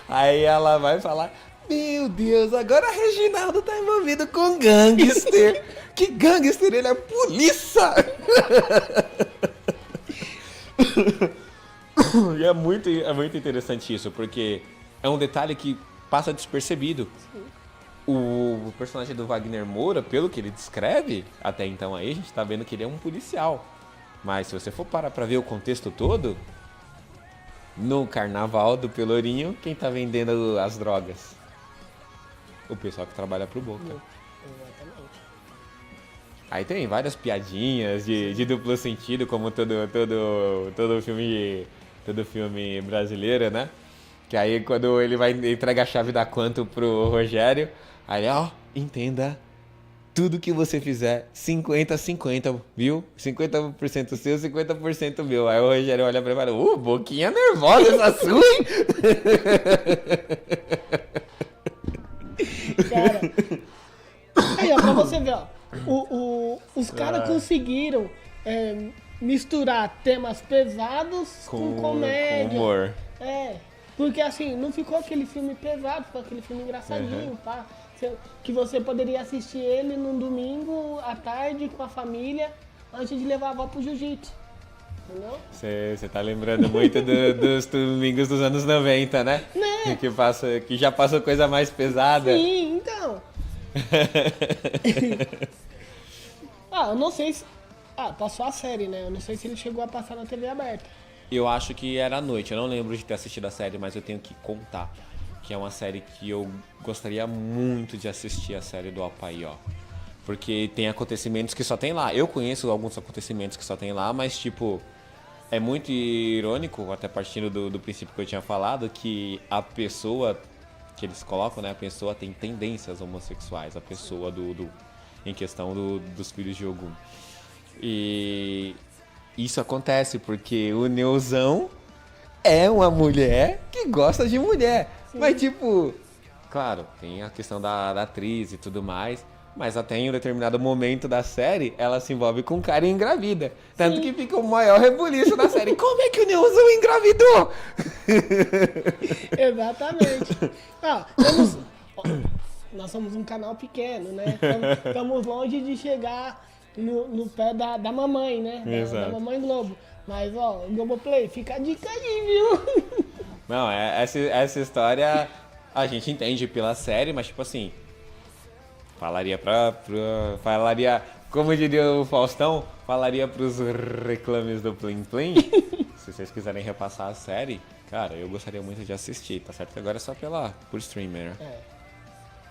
Aí ela vai falar, meu Deus, agora a Reginaldo tá envolvido com gangster. Que gangster? Ele é polícia! E é muito interessante isso, porque é um detalhe que passa despercebido. Sim. O personagem do Wagner Moura, pelo que ele descreve, até então aí, a gente tá vendo que ele é um policial. Mas se você for parar pra ver o contexto todo, no carnaval do Pelourinho, quem tá vendendo as drogas? O pessoal que trabalha pro Boca. Exatamente. Aí tem várias piadinhas de duplo sentido, como todo filme brasileiro, né? Que aí quando ele vai entregar a chave da Quanto pro Rogério, aí ó, entenda, tudo que você fizer, 50-50, viu? 50% seu, 50% meu. Aí o Rogério olha pra ele e fala, boquinha nervosa essa sua, hein? Cara, aí, ó, misturar temas pesados com comédia. Com humor. É, porque assim, não ficou aquele filme pesado, ficou aquele filme engraçadinho, pá. Que você poderia assistir ele num domingo à tarde com a família, antes de levar a avó pro jiu-jitsu. Entendeu? Você tá lembrando muito dos domingos dos anos 90, né? Né? Que já passou coisa mais pesada. Sim, então. Eu não sei se... passou a série, né? Eu não sei se ele chegou a passar na TV aberta. Eu acho que era à noite, eu não lembro de ter assistido a série, mas eu tenho que contar. Que é uma série que eu gostaria muito de assistir, a série do Apaió. Porque tem acontecimentos que só tem lá. Eu conheço alguns acontecimentos que só tem lá, mas tipo... É muito irônico, até partindo do princípio que eu tinha falado, que a pessoa que eles colocam, né? A pessoa tem tendências homossexuais, a pessoa em questão dos filhos de Ogum. E isso acontece porque o Neuzão é uma mulher que gosta de mulher. Sim. Mas tipo, claro, tem a questão da atriz e tudo mais, mas até em um determinado momento da série, ela se envolve com um cara e engravida. Tanto que fica o maior rebuliço da série. Como é que o Neuzão engravidou? Exatamente. Nós somos um canal pequeno, né? Estamos longe de chegar no pé da mamãe, né? Da Mamãe Globo. Mas, Globoplay, fica a dica aí, viu? Não, essa história a gente entende pela série, mas tipo assim... Falaria como diria o Faustão, falaria pros reclames do Plim Plim. Se vocês quiserem repassar a série, cara, eu gostaria muito de assistir. Tá certo que agora é só por streamer.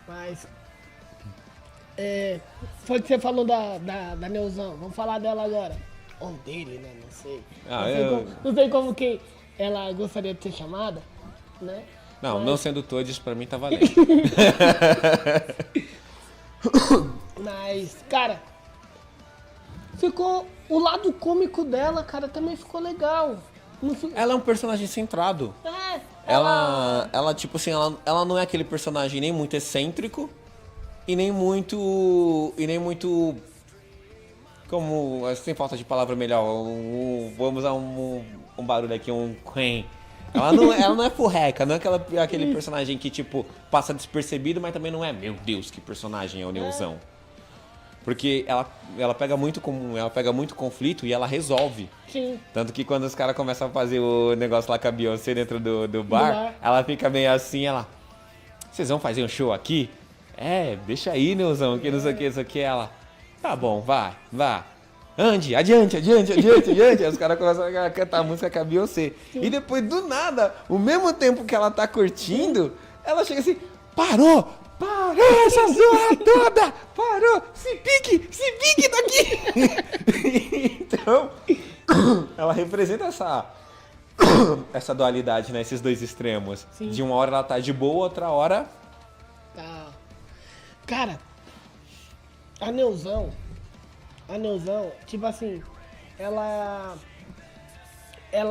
Mas... foi que você falou da Neuzão. Vamos falar dela agora. Ou dele, né? Não sei. Não sei como que ela gostaria de ser chamada, né? Não sendo todos, pra mim tá valendo. Mas, cara, ficou... O lado cômico dela, cara, também ficou legal. Ela é um personagem centrado. Ela tipo assim, ela não é aquele personagem nem muito excêntrico e nem muito... Como... Sem falta de palavra melhor. Vamos usar um barulho aqui, um quen. Ela não é furreca, não é aquele personagem que, tipo, passa despercebido, mas também não é, meu Deus, que personagem é o Neuzão. Porque ela pega muito conflito e ela resolve. Sim. Tanto que quando os caras começam a fazer o negócio lá com a Beyoncé dentro do bar, ela fica meio assim, vocês vão fazer um show aqui? Deixa aí, Neuzão, que não sei o que, isso aqui. Ela, tá bom, vai. Ande, adiante. Aí os caras começam a cantar a música com a Beyoncé. E depois, do nada, o mesmo tempo que ela tá curtindo, ela chega assim, parou essa zorra toda, parou, se pique daqui. Então, ela representa essa dualidade, né, esses dois extremos. Sim. De uma hora ela tá de boa, outra hora... Tá. Cara, a Neuzão, tipo assim, ela é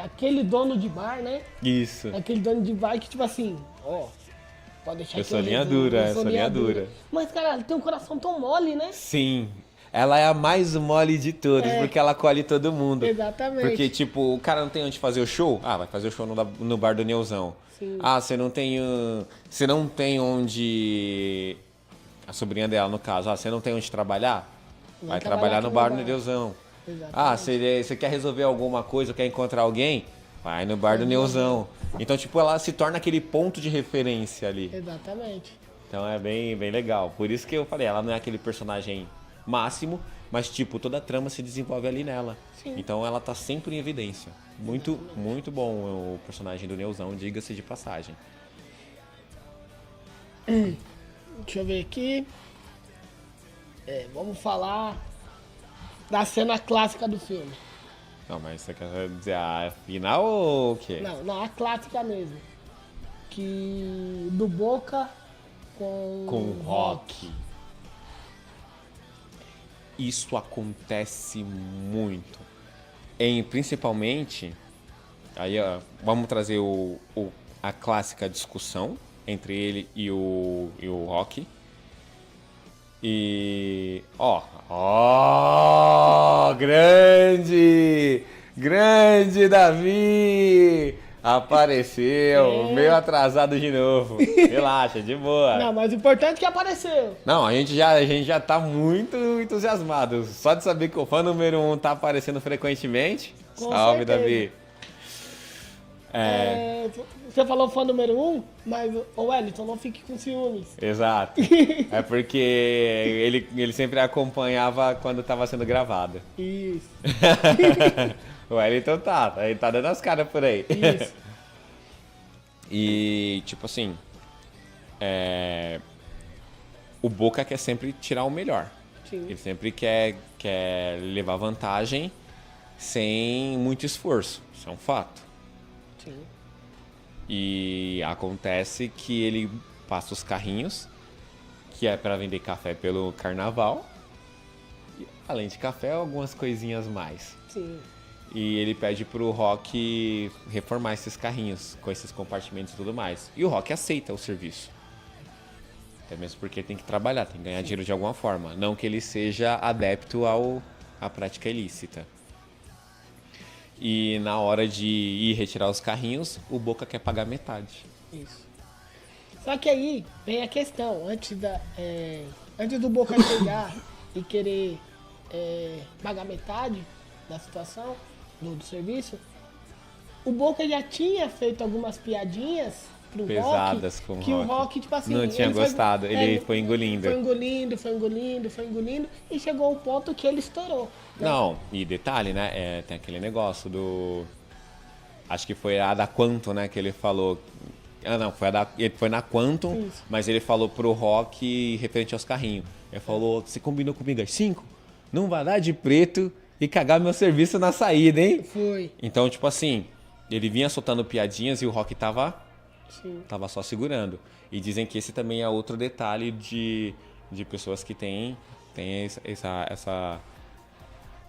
aquele dono de bar, né? Isso. Aquele dono de bar que, tipo assim, pode deixar eu sou linha dura. Mas, cara, ela tem um coração tão mole, né? Sim. Ela é a mais mole de todas, porque ela acolhe todo mundo. Exatamente. Porque, tipo, o cara não tem onde fazer o show? Vai fazer o show no bar do Neuzão. Sim. Você não tem onde... A sobrinha dela, no caso. Você não tem onde trabalhar? Vai trabalhar no bar do Neuzão. Você quer resolver alguma coisa, quer encontrar alguém? Vai no bar do Neuzão. Então, tipo, ela se torna aquele ponto de referência ali. Exatamente. Então é bem, bem legal. Por isso que eu falei, ela não é aquele personagem máximo, mas, tipo, toda a trama se desenvolve ali nela. Sim. Então ela tá sempre em evidência. Muito, muito bom o personagem do Neuzão, diga-se de passagem. Deixa eu ver aqui. Vamos falar da cena clássica do filme. Não, mas você quer dizer a final ou o quê? Não, a clássica mesmo. Que do Boca com o Rock. Isso acontece muito. Principalmente, aí vamos trazer a clássica discussão entre ele e o Rock. E... Ó, grande Davi! Apareceu, meio atrasado de novo. Relaxa, de boa. Não, mas o importante é que apareceu. Não, a gente já tá muito entusiasmado. Só de saber que o fã número 1 tá aparecendo frequentemente. Com Salve, certeza. Davi. Você falou fã número 1, mas o Wellington, não fique com ciúmes. Exato. É porque ele sempre acompanhava quando tava sendo gravado. Isso, O Wellington ele tá dando as caras por aí. isso. E, tipo assim, o Boca quer sempre tirar o melhor. Sim. Ele sempre quer levar vantagem sem muito esforço. Isso é um fato. Sim. E acontece que ele passa os carrinhos, que é para vender café pelo carnaval. E, além de café, algumas coisinhas mais. Sim. E ele pede pro Rock reformar esses carrinhos com esses compartimentos e tudo mais. E o Rock aceita o serviço. Até mesmo porque tem que trabalhar, tem que ganhar dinheiro de alguma forma. Não que ele seja adepto à prática ilícita. E na hora de ir retirar os carrinhos, o Boca quer pagar metade. Isso. Só que aí vem a questão, antes do Boca chegar e querer pagar metade da situação, do serviço, o Boca já tinha feito algumas piadinhas pro Pesadas Rock, com o que Rock. o Rock, tipo assim... Não tinha gostado, ele foi engolindo. Foi engolindo, e chegou ao ponto que ele estourou. Não, e detalhe, né? Tem aquele negócio do... Acho que foi a da Quantum, né? Que ele falou... Ah, não, foi na Quantum, Isso. mas ele falou pro Rock referente aos carrinhos. Ele falou, você combinou comigo às 5? Não vai dar de preto e cagar meu serviço na saída, hein? Foi. Então, tipo assim, ele vinha soltando piadinhas e o Rock tava só segurando. E dizem que esse também é outro detalhe de pessoas que têm essa...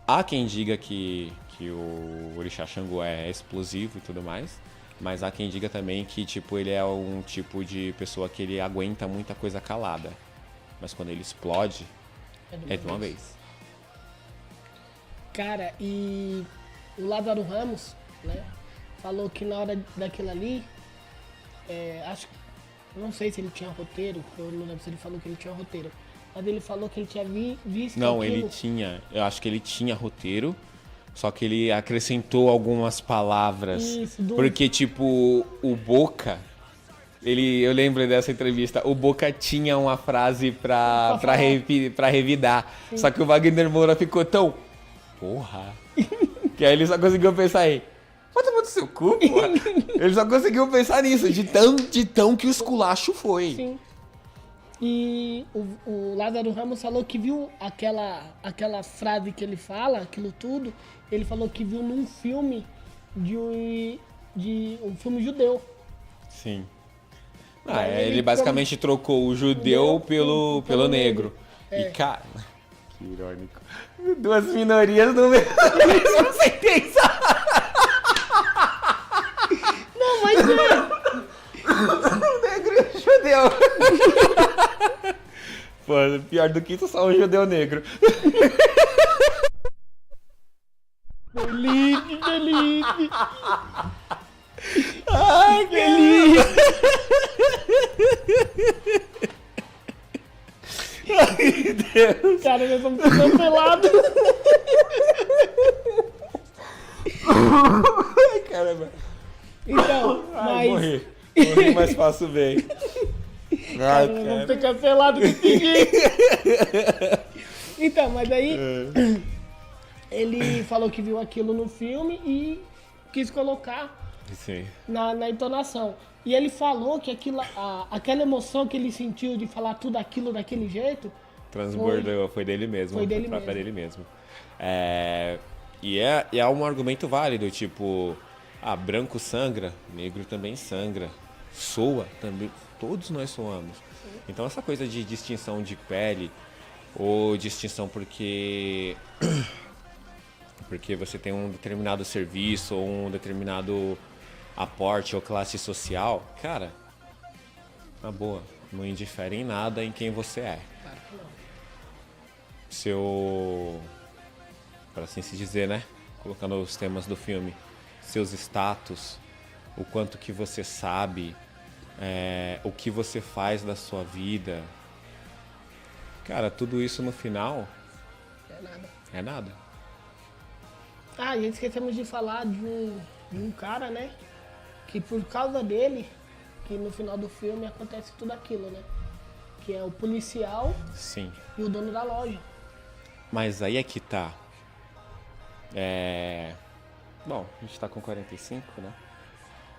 Há quem diga que o Orixá Xangô é explosivo e tudo mais, mas há quem diga também que tipo, ele é um tipo de pessoa que ele aguenta muita coisa calada. Mas quando ele explode, é de uma vez. Cara, e o Lázaro Ramos, né, falou que na hora daquilo ali, não sei se ele tinha roteiro, eu não lembro se ele falou que ele tinha roteiro, mas ele falou que ele tinha visto Não, aquilo. ele tinha, eu acho que ele tinha roteiro, só que ele acrescentou algumas palavras. Isso, porque, tipo, o Boca, eu lembro dessa entrevista, o Boca tinha uma frase pra revidar, Sim. só que o Wagner Moura ficou tão... Porra! Que aí ele só conseguiu pensar aí. Vai tomar do seu cu, porra. Ele só conseguiu pensar nisso, de tão que o esculacho foi. Sim. E o Lázaro Ramos falou que viu aquela frase que ele fala, aquilo tudo, ele falou que viu num filme de um filme judeu. Sim. Aí Ele basicamente trocou o judeu pelo negro. É. E, cara... Que irônico. Duas minorias no mesmo sentença. Não, mas Negro e judeu. Pô, pior do que isso, só um judeu negro. Felipe. Ai, Felipe. Ai, Deus. Cara, nós vamos ser cancelados. Ai, caramba. Então, Ai, mas... morri, mas faço bem. Ai, Cara, nós vamos ser cancelados desse jeito. Então, mas aí ele falou que viu aquilo no filme e quis colocar Sim. na entonação. E ele falou que aquela emoção que ele sentiu de falar tudo aquilo daquele jeito... Transbordou, foi dele mesmo. Foi dele pra mesmo. dele mesmo. E é um argumento válido, tipo... branco sangra, negro também sangra. Soa também, todos nós soamos. Então essa coisa de distinção de pele, ou distinção porque você tem um determinado serviço, ou um determinado aporte ou classe social, cara, na boa, não indifere em nada em quem você é. Claro que não. seu, para assim se dizer, né? Colocando os temas do filme, seus status, o quanto que você sabe, o que você faz da sua vida. Cara, tudo isso no final É nada. é nada. Ah, e esquecemos de falar de um cara, né? Que por causa dele, que no final do filme acontece tudo aquilo, né? Que é o policial Sim. e o dono da loja. Mas aí é que tá. Bom, a gente tá com 45, né?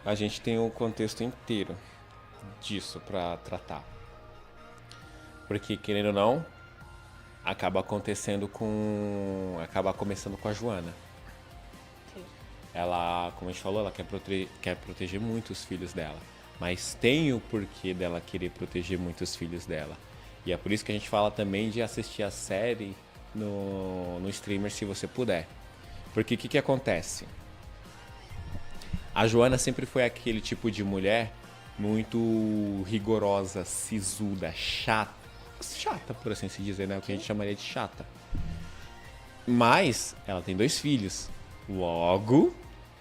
A gente tem o contexto inteiro disso pra tratar. Porque, querendo ou não, acaba começando com a Joana. Sim. Ela, como a gente falou, ela quer proteger muito os filhos dela. Mas tem o porquê dela querer proteger muito os filhos dela. E é por isso que a gente fala também de assistir a série no streamer se você puder. Porque o que acontece? A Joana sempre foi aquele tipo de mulher muito rigorosa, sisuda, chata, por assim se dizer, né? O que a gente chamaria de chata. Mas ela tem 2 filhos. Logo,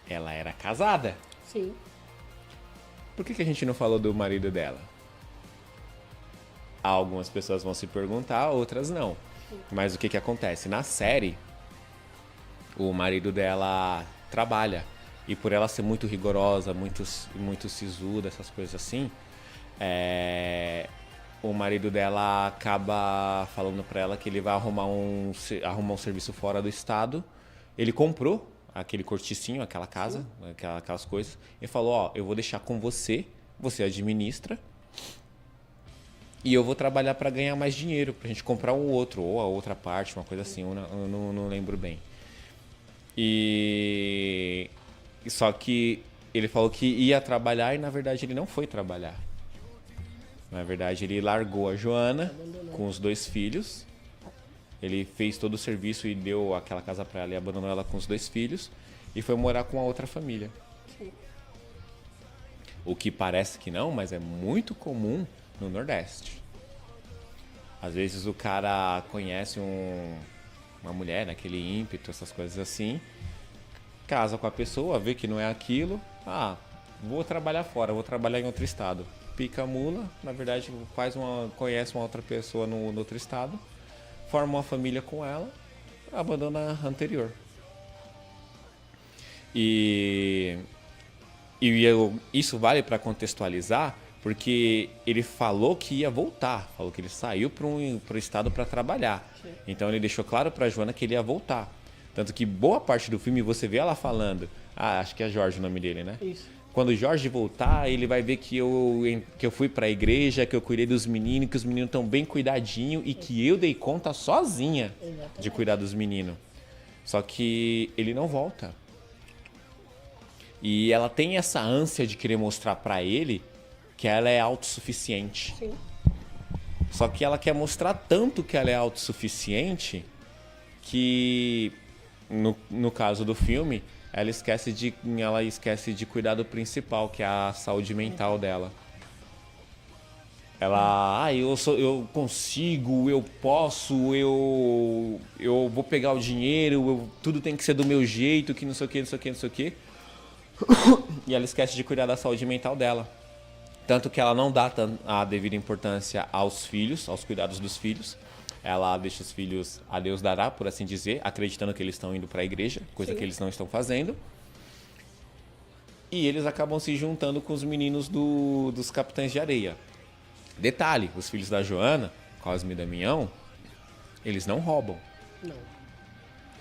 ela era casada. Sim. Por que a gente não falou do marido dela? Algumas pessoas vão se perguntar, outras não. Mas o que acontece? Na série, o marido dela trabalha. E por ela ser muito rigorosa, muito sisuda, essas coisas assim, o marido dela acaba falando pra ela que ele vai arrumar um serviço fora do estado. Ele comprou aquele corticinho, aquela casa, aquelas coisas. E falou, ó, eu vou deixar com você administra. E eu vou trabalhar pra ganhar mais dinheiro, pra gente comprar um outro, ou a outra parte, uma coisa assim, eu não lembro bem. Só que ele falou que ia trabalhar e na verdade ele não foi trabalhar. Na verdade ele largou a Joana com os 2 filhos. Ele fez todo o serviço e deu aquela casa pra ela e abandonou ela com os 2 filhos. E foi morar com a outra família. Sim. O que parece que não, mas é muito comum no Nordeste. Às vezes o cara conhece uma mulher naquele ímpeto, essas coisas assim. Casa com a pessoa, vê que não é aquilo. Ah, vou trabalhar fora, vou trabalhar em outro estado. Pica a mula, na verdade conhece uma outra pessoa no outro estado. Forma uma família com ela, abandona a anterior. Isso vale para contextualizar, porque ele falou que ia voltar, falou que ele saiu para o estado para trabalhar. Sim. Então ele deixou claro para Joana que ele ia voltar. Tanto que boa parte do filme você vê ela falando, acho que é Jorge o nome dele, né? Isso. Quando o Jorge voltar, ele vai ver que eu fui pra igreja, que eu cuidei dos meninos, que os meninos estão bem cuidadinho e que eu dei conta sozinha de cuidar dos meninos. Só que ele não volta. E ela tem essa ânsia de querer mostrar pra ele que ela é autossuficiente. Sim. Só que ela quer mostrar tanto que ela é autossuficiente que, no caso do filme, ela esquece de cuidar do principal, que é a saúde mental dela. Ela, eu consigo, eu posso, eu vou pegar o dinheiro, tudo tem que ser do meu jeito, que não sei o que, não sei o que, não sei o que. E ela esquece de cuidar da saúde mental dela. Tanto que ela não dá a devida importância aos filhos, aos cuidados dos filhos. Ela deixa os filhos a Deus dará, por assim dizer, acreditando que eles estão indo para a igreja, coisa Sim. que eles não estão fazendo. E eles acabam se juntando com os meninos dos Capitães de Areia. Detalhe, os filhos da Joana, Cosme e Damião, eles não roubam. Não.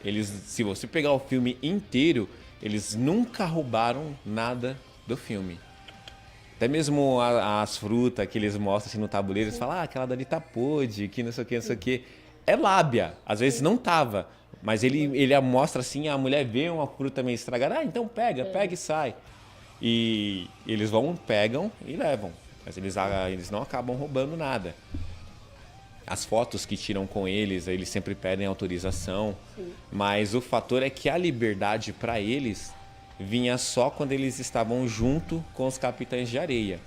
Eles, se você pegar o filme inteiro, eles nunca roubaram nada do filme. Até mesmo as frutas que eles mostram assim, no tabuleiro, eles falam, aquela dali tá podre, que não sei o que, não sei o que. É lábia. Às vezes não tava. Mas ele mostra assim, a mulher vê uma fruta meio estragada, então pega e sai. E eles pegam e levam. Mas eles não acabam roubando nada. As fotos que tiram com eles sempre pedem autorização. Sim. Mas o fator é que a liberdade para eles vinha só quando eles estavam junto com os Capitães de Areia.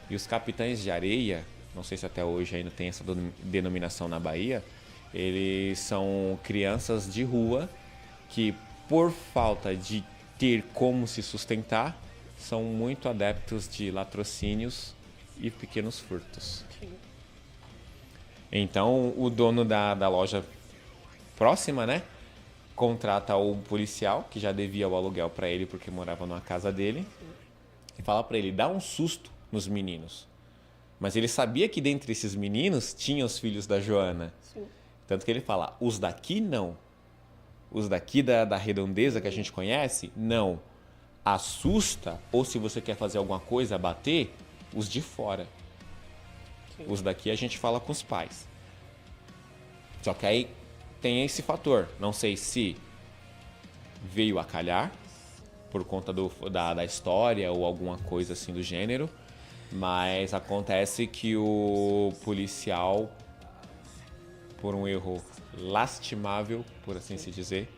E os Capitães de Areia, não sei se até hoje ainda tem essa denominação na Bahia, Eles são crianças de rua que, por falta de ter como se sustentar, são muito adeptos de latrocínios e pequenos furtos. Sim. Então, o dono da loja próxima, né, contrata o policial, que já devia o aluguel para ele porque morava numa casa dele, e fala para ele, dá um susto nos meninos. Mas ele sabia que dentre esses meninos tinha os filhos da Joana. Sim. Tanto que ele fala, os daqui não. Os daqui da redondeza que a gente conhece, não. Assusta, ou se você quer fazer alguma coisa, bater, os de fora. Sim. Os daqui a gente fala com os pais. Só que aí tem esse fator. Não sei se veio a calhar, por conta da história ou alguma coisa assim do gênero. Mas acontece que o policial, por um erro lastimável, por assim se dizer,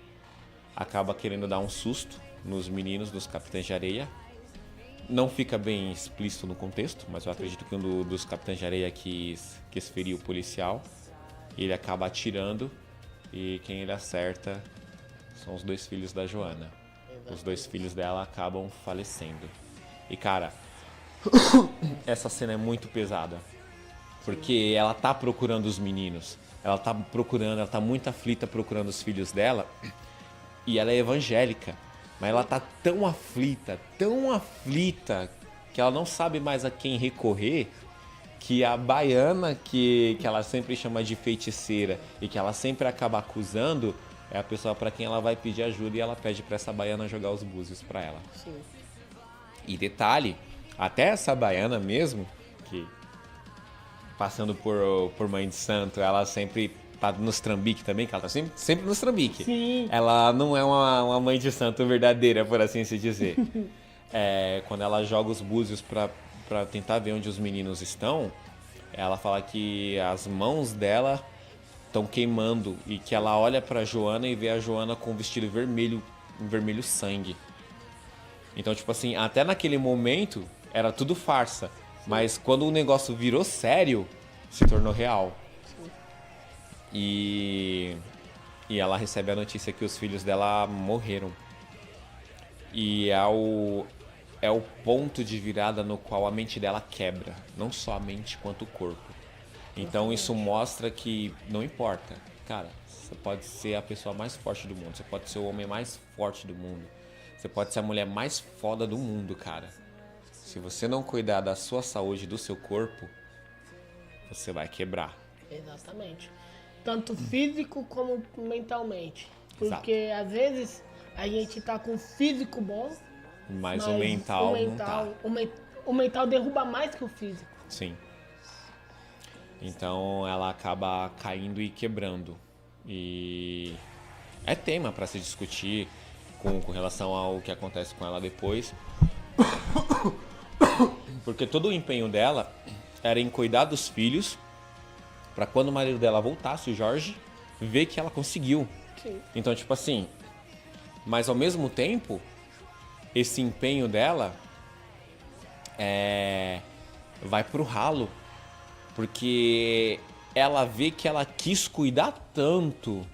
acaba querendo dar um susto nos meninos dos Capitães de Areia. Não fica bem explícito no contexto, mas eu acredito que um dos Capitães de Areia quis ferir o policial. Ele acaba atirando e quem ele acerta são os 2 filhos da Joana. Os 2 filhos dela acabam falecendo. E cara, essa cena é muito pesada. Porque ela tá procurando os meninos. Ela tá muito aflita procurando os filhos dela. E ela é evangélica. Mas ela tá tão aflita, que ela não sabe mais a quem recorrer, que a baiana que ela sempre chama de feiticeira e que ela sempre acaba acusando é a pessoa para quem ela vai pedir ajuda, e ela pede para essa baiana jogar os búzios para ela. Sim. E detalhe, até essa baiana mesmo, que passando por mãe de santo, ela sempre tá nos trambique também, que ela tá sempre nos trambique. Sim. Ela não é uma mãe de santo verdadeira, por assim se dizer. Quando ela joga os búzios pra tentar ver onde os meninos estão, ela fala que as mãos dela estão queimando e que ela olha pra Joana e vê a Joana com um vestido vermelho, um vermelho sangue. Então, tipo assim, até naquele momento era tudo farsa. Mas quando o negócio virou sério, se tornou real. E ela recebe a notícia que os filhos dela morreram. E é o ponto de virada no qual a mente dela quebra. Não só a mente, quanto o corpo. Então isso mostra que não importa. Cara, você pode ser a pessoa mais forte do mundo. Você pode ser o homem mais forte do mundo. Você pode ser a mulher mais foda do mundo, cara. Se você não cuidar da sua saúde, do seu corpo, você vai quebrar. Exatamente. Tanto físico como mentalmente. Exato. Porque às vezes a gente tá com o físico bom, Mas o mental não tá. O mental derruba mais que o físico. Sim. Então ela acaba caindo e quebrando. E é tema para se discutir com relação ao que acontece com ela depois. Porque todo o empenho dela era em cuidar dos filhos, para quando o marido dela voltasse, o Jorge, ver que ela conseguiu. Sim. Então, tipo assim, mas ao mesmo tempo, esse empenho dela vai pro ralo, porque ela vê que ela quis cuidar tanto,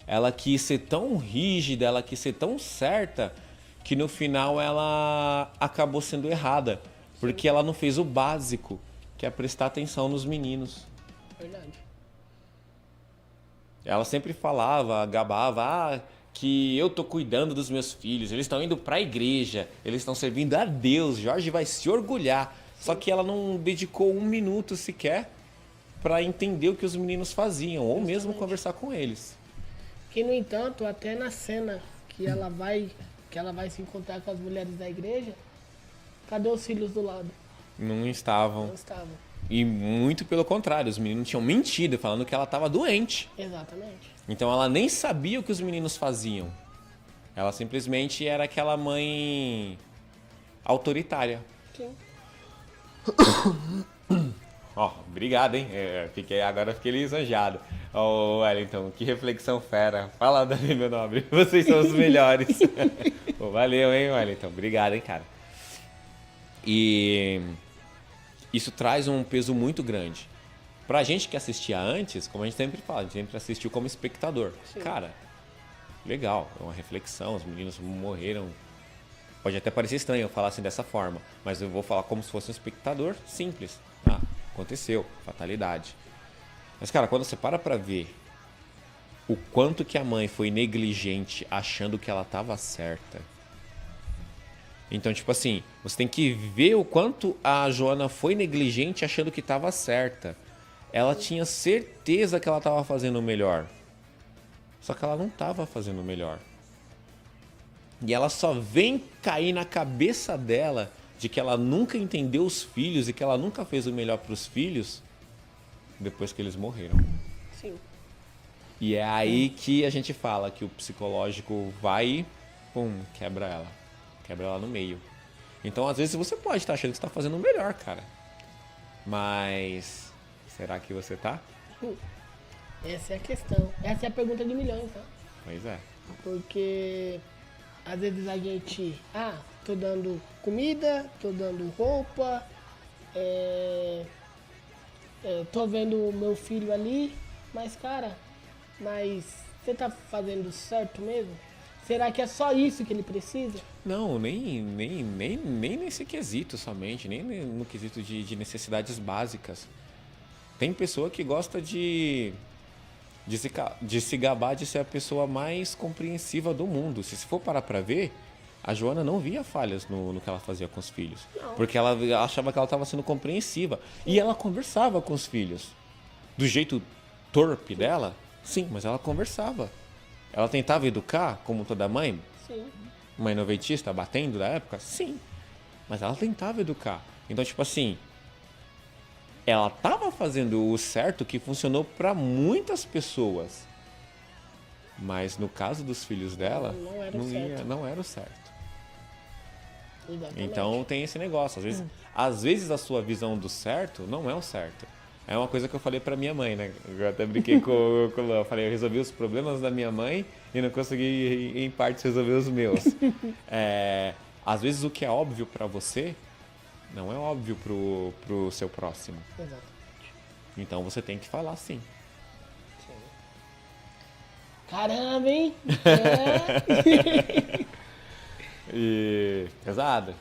ela quis ser tão rígida, ela quis ser tão certa, que no final ela acabou sendo errada, porque ela não fez o básico, que é prestar atenção nos meninos. Verdade. Ela sempre falava, gabava, que eu tô cuidando dos meus filhos, eles estão indo pra igreja, eles estão servindo a Deus, Jorge vai se orgulhar. Só que ela não dedicou 1 minuto sequer pra entender o que os meninos faziam, ou mesmo conversar com eles. Que, no entanto, até na cena que ela vai se encontrar com as mulheres da igreja, cadê os filhos do lado? Não estavam. Não estavam. E muito pelo contrário, os meninos tinham mentido, falando que ela estava doente. Exatamente. Então ela nem sabia o que os meninos faziam. Ela simplesmente era aquela mãe autoritária. Sim. Ó, obrigado, hein? Agora fiquei lisonjeado. Ô, Wellington, que reflexão fera. Fala, Davi, meu nobre. Vocês são os melhores. Pô, valeu, hein, Wellington? Obrigado, hein, cara. E isso traz um peso muito grande. Pra gente que assistia antes, como a gente sempre fala, a gente sempre assistiu como espectador. Sim. Cara, legal, é uma reflexão, os meninos morreram. Pode até parecer estranho eu falar assim dessa forma, mas eu vou falar como se fosse um espectador simples. Ah, aconteceu, fatalidade. Mas, cara, quando você para pra ver o quanto que a mãe foi negligente achando que ela tava certa. Então, tipo assim, você tem que ver o quanto a Joana foi negligente achando que tava certa. Ela tinha certeza que ela tava fazendo o melhor. Só que ela não tava fazendo o melhor. E ela só vem cair na cabeça dela de que ela nunca entendeu os filhos e que ela nunca fez o melhor pros filhos depois que eles morreram. Sim. E é aí que a gente fala que o psicológico vai e, pum, quebra ela. Quebra ela no meio. Então, às vezes, você pode estar achando que você está fazendo o melhor, cara. Mas, será que você tá? Essa é a questão. Essa é a pergunta de milhões, tá? Pois é. Porque às vezes a gente, tô dando comida, tô dando roupa, tô vendo o meu filho ali, mas cara, você tá fazendo certo mesmo? Será que é só isso que ele precisa? Não, nem nesse quesito somente, nem no quesito de necessidades básicas. Tem pessoa que gosta de se gabar de ser a pessoa mais compreensiva do mundo. Se for parar pra ver, a Joana não via falhas no que ela fazia com os filhos. Não. Porque ela achava que ela estava sendo compreensiva. E ela conversava com os filhos. Do jeito torpe dela, sim, mas ela conversava. Ela tentava educar, como toda mãe. Sim. Mãe noventista, batendo da época? Sim. Mas ela tentava educar. Então, tipo assim, ela estava fazendo o certo que funcionou para muitas pessoas. Mas no caso dos filhos dela, não era o certo. Exatamente. Então tem esse negócio. Às vezes a sua visão do certo não é o certo. É uma coisa que eu falei pra minha mãe, né? Eu até brinquei com o Luan. Eu falei, eu resolvi os problemas da minha mãe e não consegui, em partes, resolver os meus. Às vezes o que é óbvio pra você não é óbvio pro seu próximo. Exatamente. Então você tem que falar sim. Caramba, hein? E pesado.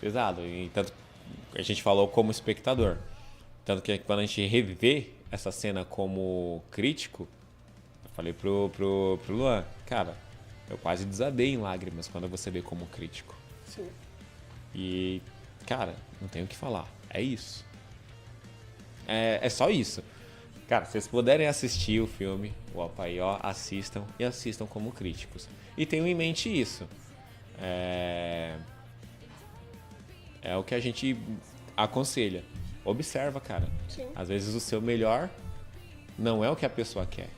E tanto a gente falou como espectador. Tanto que quando a gente reviver essa cena como crítico, eu falei pro Luan, cara, eu quase desabei em lágrimas quando você vê como crítico. Sim. E, cara, não tenho o que falar. É isso. É só isso. Cara, se vocês puderem assistir o filme, o Apaió, assistam e assistam como críticos. E tenham em mente isso. É o que a gente aconselha. Observa, cara. Sim. Às vezes o seu melhor não é o que a pessoa quer.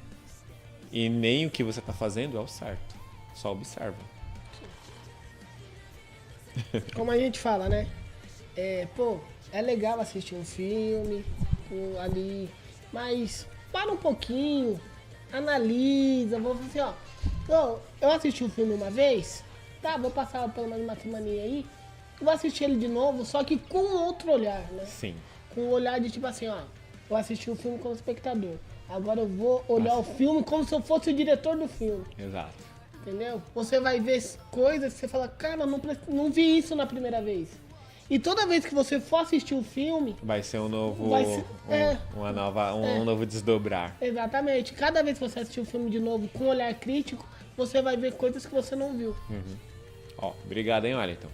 E nem o que você tá fazendo é o certo. Só observa. Como a gente fala, né? É legal assistir um filme ali, mas para um pouquinho, analisa, vou assim, eu assisti o filme uma vez, tá, vou passar pelo menos uma semaninha aí, vou assistir ele de novo, só que com outro olhar, né? Sim. Com o olhar de tipo assim, eu assisti o filme como espectador, agora eu vou olhar o filme como se eu fosse o diretor do filme. Exato. Entendeu? Você vai ver coisas que você fala, cara, não vi isso na primeira vez. E toda vez que você for assistir o filme... Vai ser um novo... um novo desdobrar. Exatamente. Cada vez que você assistir o filme de novo com um olhar crítico, você vai ver coisas que você não viu. Obrigado, hein, Wellington.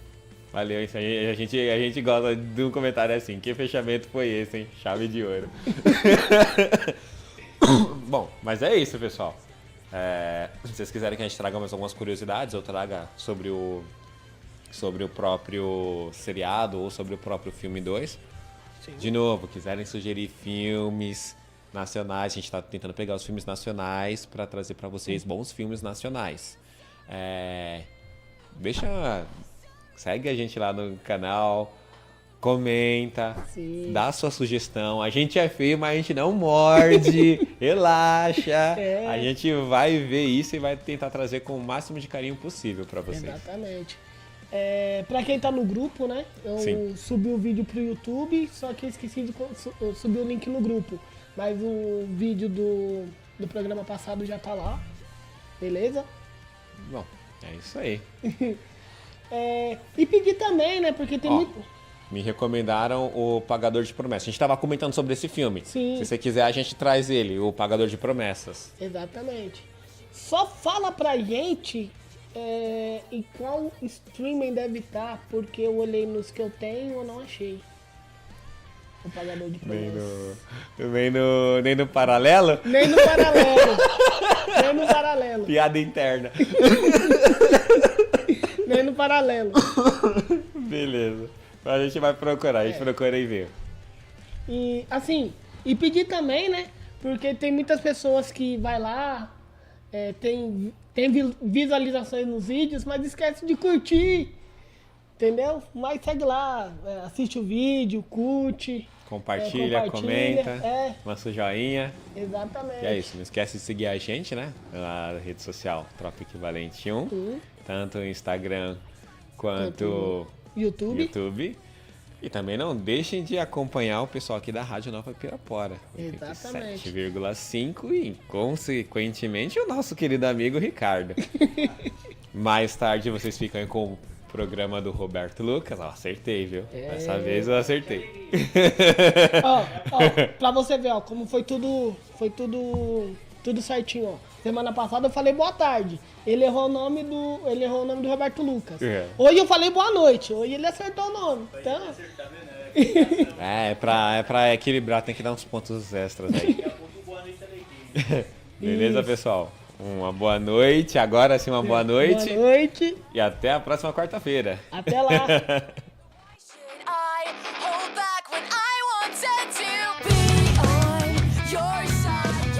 Valeu, isso aí. A gente gosta de um comentário assim. Que fechamento foi esse, hein? Chave de ouro. Bom, mas é isso, pessoal. Se vocês quiserem que a gente traga mais algumas curiosidades, eu traga sobre o próprio seriado ou sobre o próprio filme 2. Sim. De novo, quiserem sugerir filmes nacionais, a gente está tentando pegar os filmes nacionais para trazer para vocês bons filmes nacionais. Segue a gente lá no canal, comenta, Sim. dá sua sugestão. A gente é feio, mas a gente não morde, relaxa. A gente vai ver isso e vai tentar trazer com o máximo de carinho possível para vocês. Exatamente. Pra quem tá no grupo, né? Eu Sim. subi o vídeo pro YouTube, só que eu esqueci de subir o link no grupo. Mas o vídeo do programa passado já tá lá. Beleza? Bom, é isso aí. E pedir também, né? Porque tem Ó, muito. Me recomendaram o Pagador de Promessas. A gente estava comentando sobre esse filme. Sim. Se você quiser, a gente traz ele, o Pagador de Promessas. Exatamente. Só fala pra gente em qual streaming deve estar, porque eu olhei nos que eu tenho e eu não achei. O Pagador de Promessas. Nem no paralelo? Nem no paralelo. Nem no paralelo. Piada interna. Nem no paralelo. Beleza. A gente vai procurar, a gente procura e vê. E assim, e pedir também, né? Porque tem muitas pessoas que vai lá, tem visualizações nos vídeos, mas esquece de curtir. Entendeu? Mas segue lá, assiste o vídeo, curte. Compartilha, comenta, É, manda joinha. exatamente. E é isso, não esquece de seguir a gente, né? Na rede social Tropa Equivalente 1. Tanto o Instagram quanto YouTube. YouTube. E também não deixem de acompanhar o pessoal aqui da Rádio Nova Pirapora. Exatamente. 7,5 e, consequentemente, o nosso querido amigo Ricardo. Mais tarde vocês ficam aí com o programa do Roberto Lucas. Ó, acertei, viu? Dessa vez eu acertei. Ó, pra você ver, ó, como foi tudo certinho, ó. Semana passada eu falei boa tarde. Ele errou o nome do Roberto Lucas. Hoje eu falei boa noite. Hoje ele acertou o nome. Então... É pra equilibrar, tem que dar uns pontos extras aí. Beleza, pessoal? Uma boa noite. Agora sim, uma boa noite. Boa noite. E até a próxima quarta-feira. Até lá.